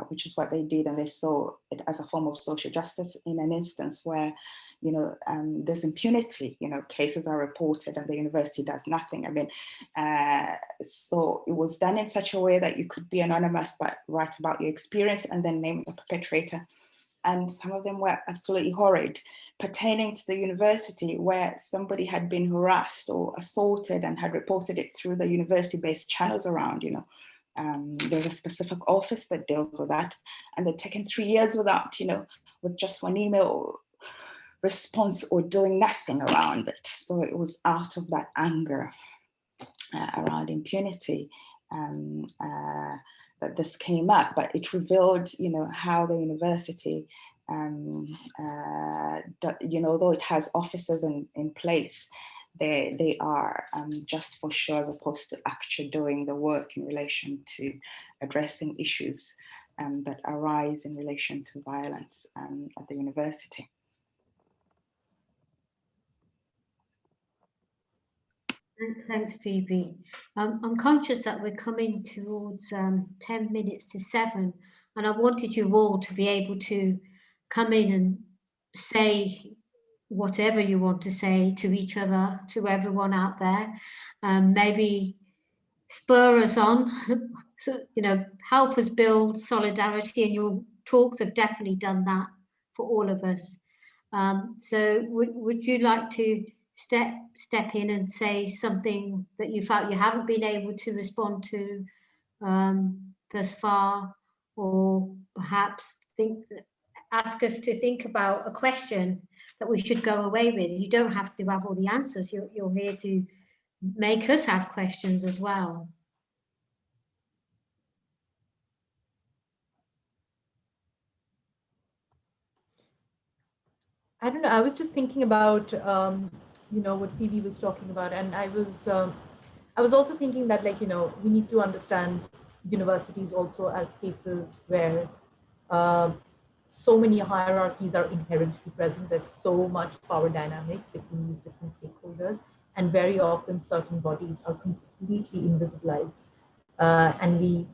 Which is what they did, and they saw it as a form of social justice in an instance where, there's impunity. Cases are reported and the university does nothing. I mean, so it was done in such a way that you could be anonymous but write about your experience and then name the perpetrator. And some of them were absolutely horrid, pertaining to the university, where somebody had been harassed or assaulted and had reported it through the university-based channels around, there's a specific office that deals with that, and they've taken 3 years without, with just one email response or doing nothing around it. So it was out of that anger around impunity that this came up, but it revealed, how the university, that, although it has officers in place, they are just for show as opposed to actually doing the work in relation to addressing issues that arise in relation to violence at the university. Thanks, Phoebe. I'm conscious that we're coming towards 10 minutes to 7, and I wanted you all to be able to come in and say whatever you want to say to each other, to everyone out there, maybe spur us on, so, help us build solidarity, and your talks have definitely done that for all of us. So would you like to step in and say something that you felt you haven't been able to respond to thus far, or perhaps ask us to think about a question that we should go away with? You don't have to have all the answers. You're here to make us have questions as well. I don't know. I was just thinking about, what Phoebe was talking about, and I was also thinking that, we need to understand universities also as places where so many hierarchies are inherently present. There's so much power dynamics between these different stakeholders, and very often certain bodies are completely invisibilized, and we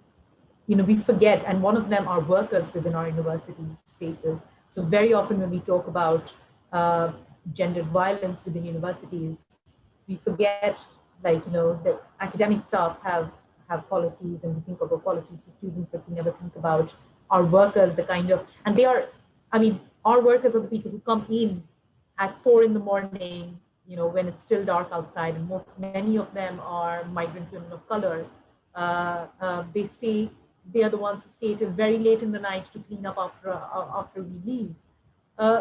forget. And one of them are workers within our university spaces. So very often when we talk about gendered violence within universities, we forget, the academic staff have policies, and we think about policies for students, but we never think about our workers, and they are, our workers are the people who come in at 4 in the morning, when it's still dark outside, and many of them are migrant women of color. They are the ones who stay till very late in the night to clean up after we leave.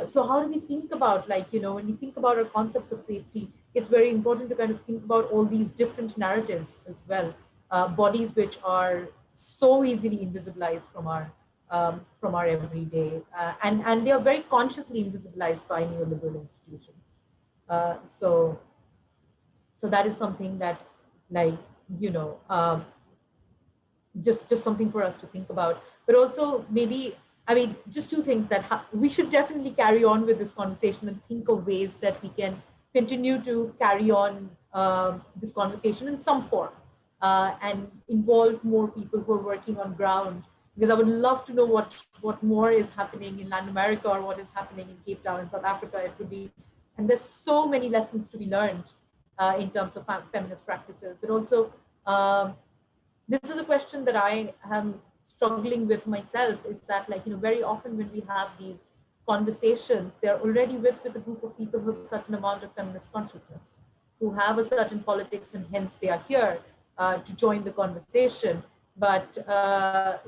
So how do we think about, when we think about our concepts of safety, it's very important to kind of think about all these different narratives as well. Bodies which are so easily invisibilized from our everyday, and they are very consciously invisibilized by neoliberal institutions. So that is something that, just something for us to think about. But also maybe, just 2 things that we should definitely carry on with this conversation and think of ways that we can continue to carry on this conversation in some form, and involve more people who are working on ground, because I would love to know what more is happening in Latin America, or what is happening in Cape Town in South Africa. It would be, and there's so many lessons to be learned in terms of feminist practices. But also, this is a question that I am struggling with myself, is that, very often when we have these conversations, they're already with a group of people with a certain amount of feminist consciousness, who have a certain politics, and hence they are here to join the conversation. But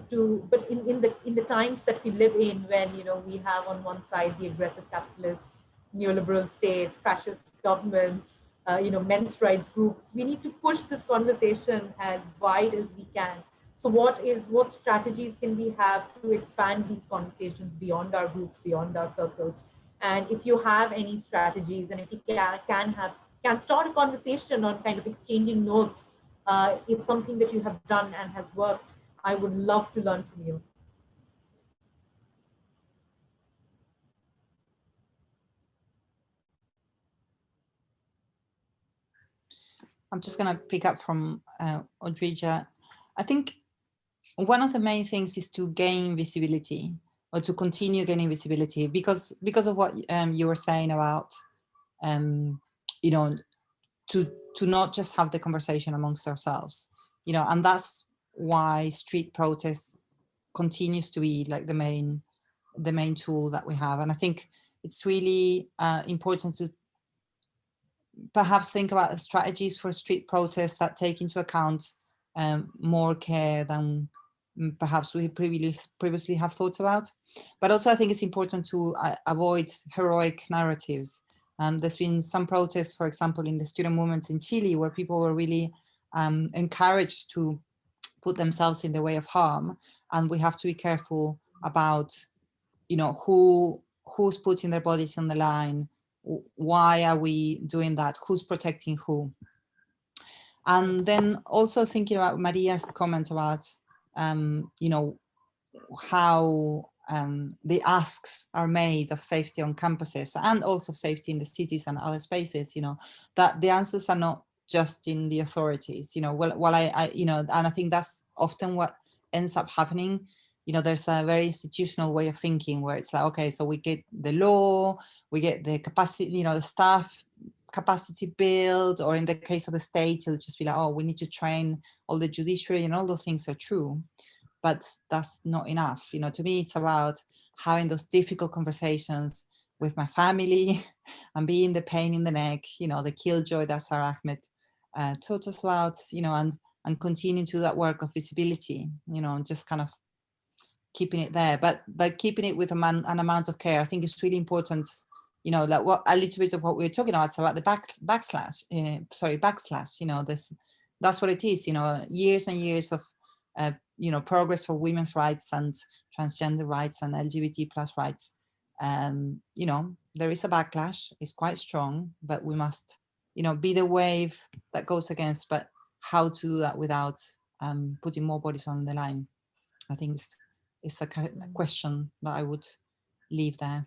in the times that we live in, when we have on one side the aggressive capitalist neoliberal state, fascist governments, men's rights groups. We need to push this conversation as wide as we can. So what strategies can we have to expand these conversations beyond our groups, beyond our circles? And if you have any strategies, and if you can start a conversation on kind of exchanging notes, if something that you have done and has worked, I would love to learn from you. I'm just going to pick up from Odrija. I think one of the main things is to gain visibility, or to continue gaining visibility, because of what you were saying about, to not just have the conversation amongst ourselves, and that's why street protests continues to be like the main tool that we have. And I think it's really important to perhaps think about strategies for street protests that take into account more care than perhaps we previously have thought about. But also I think it's important to avoid heroic narratives. There's been some protests, for example, in the student movements in Chile, where people were really encouraged to put themselves in the way of harm. And we have to be careful about, who's putting their bodies on the line. Why are we doing that? Who's protecting who? And then also thinking about Maria's comment about, how the asks are made of safety on campuses, and also safety in the cities and other spaces, that the answers are not just in the authorities, well, and I think that's often what ends up happening. There's a very institutional way of thinking where it's like, okay, so we get the law, we get the capacity, the staff capacity build, or in the case of the state, it'll just be like, oh, we need to train all the judiciary, and all those things are true, but that's not enough. To me, it's about having those difficult conversations with my family and being the pain in the neck, the killjoy that Sarah Ahmed taught us about, and continuing to do that work of visibility, just kind of keeping it there, but keeping it with an amount of care. I think it's really important, like what a little bit of what we were talking about, it's about the backslash, that's what it is, years and years of progress for women's rights and transgender rights and LGBT plus rights. There is a backlash, it's quite strong, but we must, be the wave that goes against, but how to do that without putting more bodies on the line. I think it's a question that I would leave there.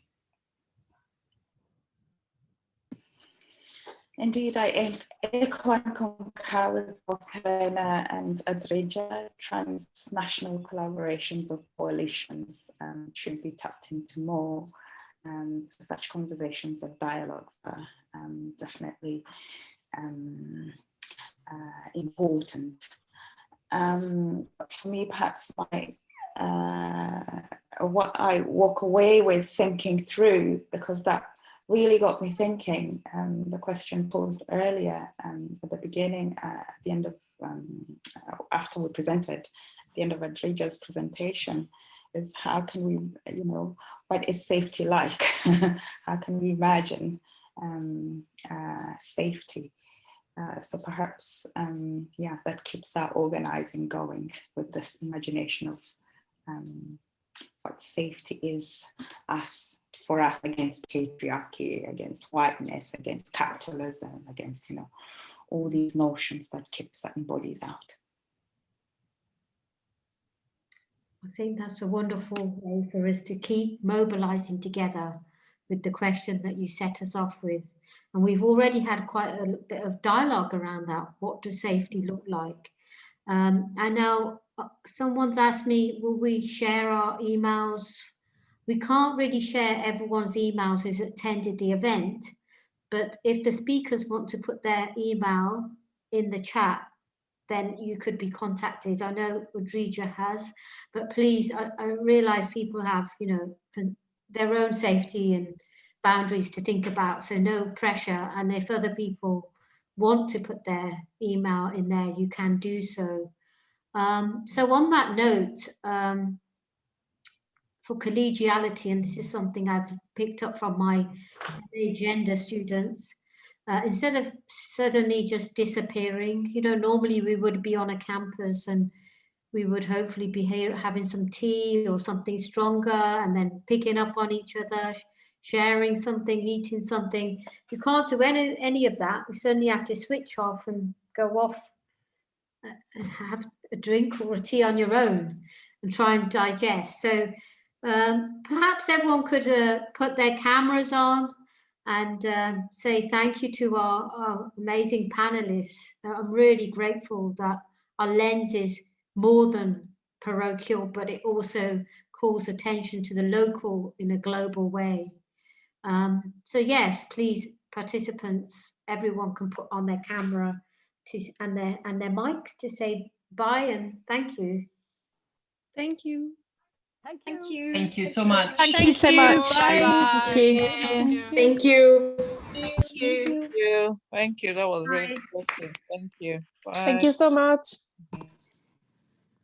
Indeed, I echo and concur with both Helena and Adrija. Transnational collaborations of coalitions should be tapped into more, and such conversations and dialogues are definitely important. For me, perhaps what I walk away with thinking through, because that really got me thinking, the question posed earlier at the beginning, at the end of, after we presented, at the end of Adrija's presentation, is how can we, what is safety like? How can we imagine safety? So perhaps, that keeps that organizing going, with this imagination of what safety is for us against patriarchy, against whiteness, against capitalism, against, all these notions that keep certain bodies out. I think that's a wonderful way for us to keep mobilizing together with the question that you set us off with. And we've already had quite a bit of dialogue around that. What does safety look like? And now someone's asked me, will we share our emails? We can't really share everyone's emails who's attended the event, but if the speakers want to put their email in the chat, then you could be contacted. I know Udrija has, but please, I realize people have, their own safety and boundaries to think about, so no pressure. And if other people want to put their email in there, you can do so. So on that note, for collegiality, and this is something I've picked up from my gender students, instead of suddenly just disappearing. You know, normally we would be on a campus and we would hopefully be here having some tea or something stronger and then picking up on each other, sharing something, eating something. You can't do any of that. You suddenly have to switch off and go off and have a drink or a tea on your own and try and digest. So perhaps everyone could put their cameras on and say thank you to our amazing panelists. I'm really grateful that our lens is more than parochial, but it also calls attention to the local in a global way. So yes, please, participants, everyone can put on their camera and their mics to say bye and thank you. Thank you. Thank you. Thank you so much. Thank you so much. Bye-bye. Thank you. Thank you. Thank you. Thank you. That was very Bye. interesting. Thank you. Bye. Thank you so much.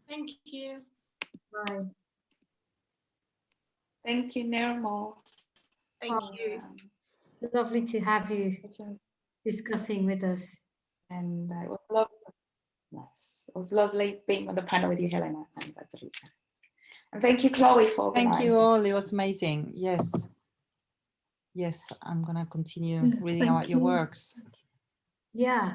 Thank you. Bye. Thank you, Nirmal. Thank you. Lovely to have you discussing with us. And it was lovely. Yes, it was lovely being on the panel with you, Helena. And that's really nice. And thank you, Chloe, for Thank organizing. you all. It was amazing. Yes. Yes, I'm going to continue reading about your works. Yeah.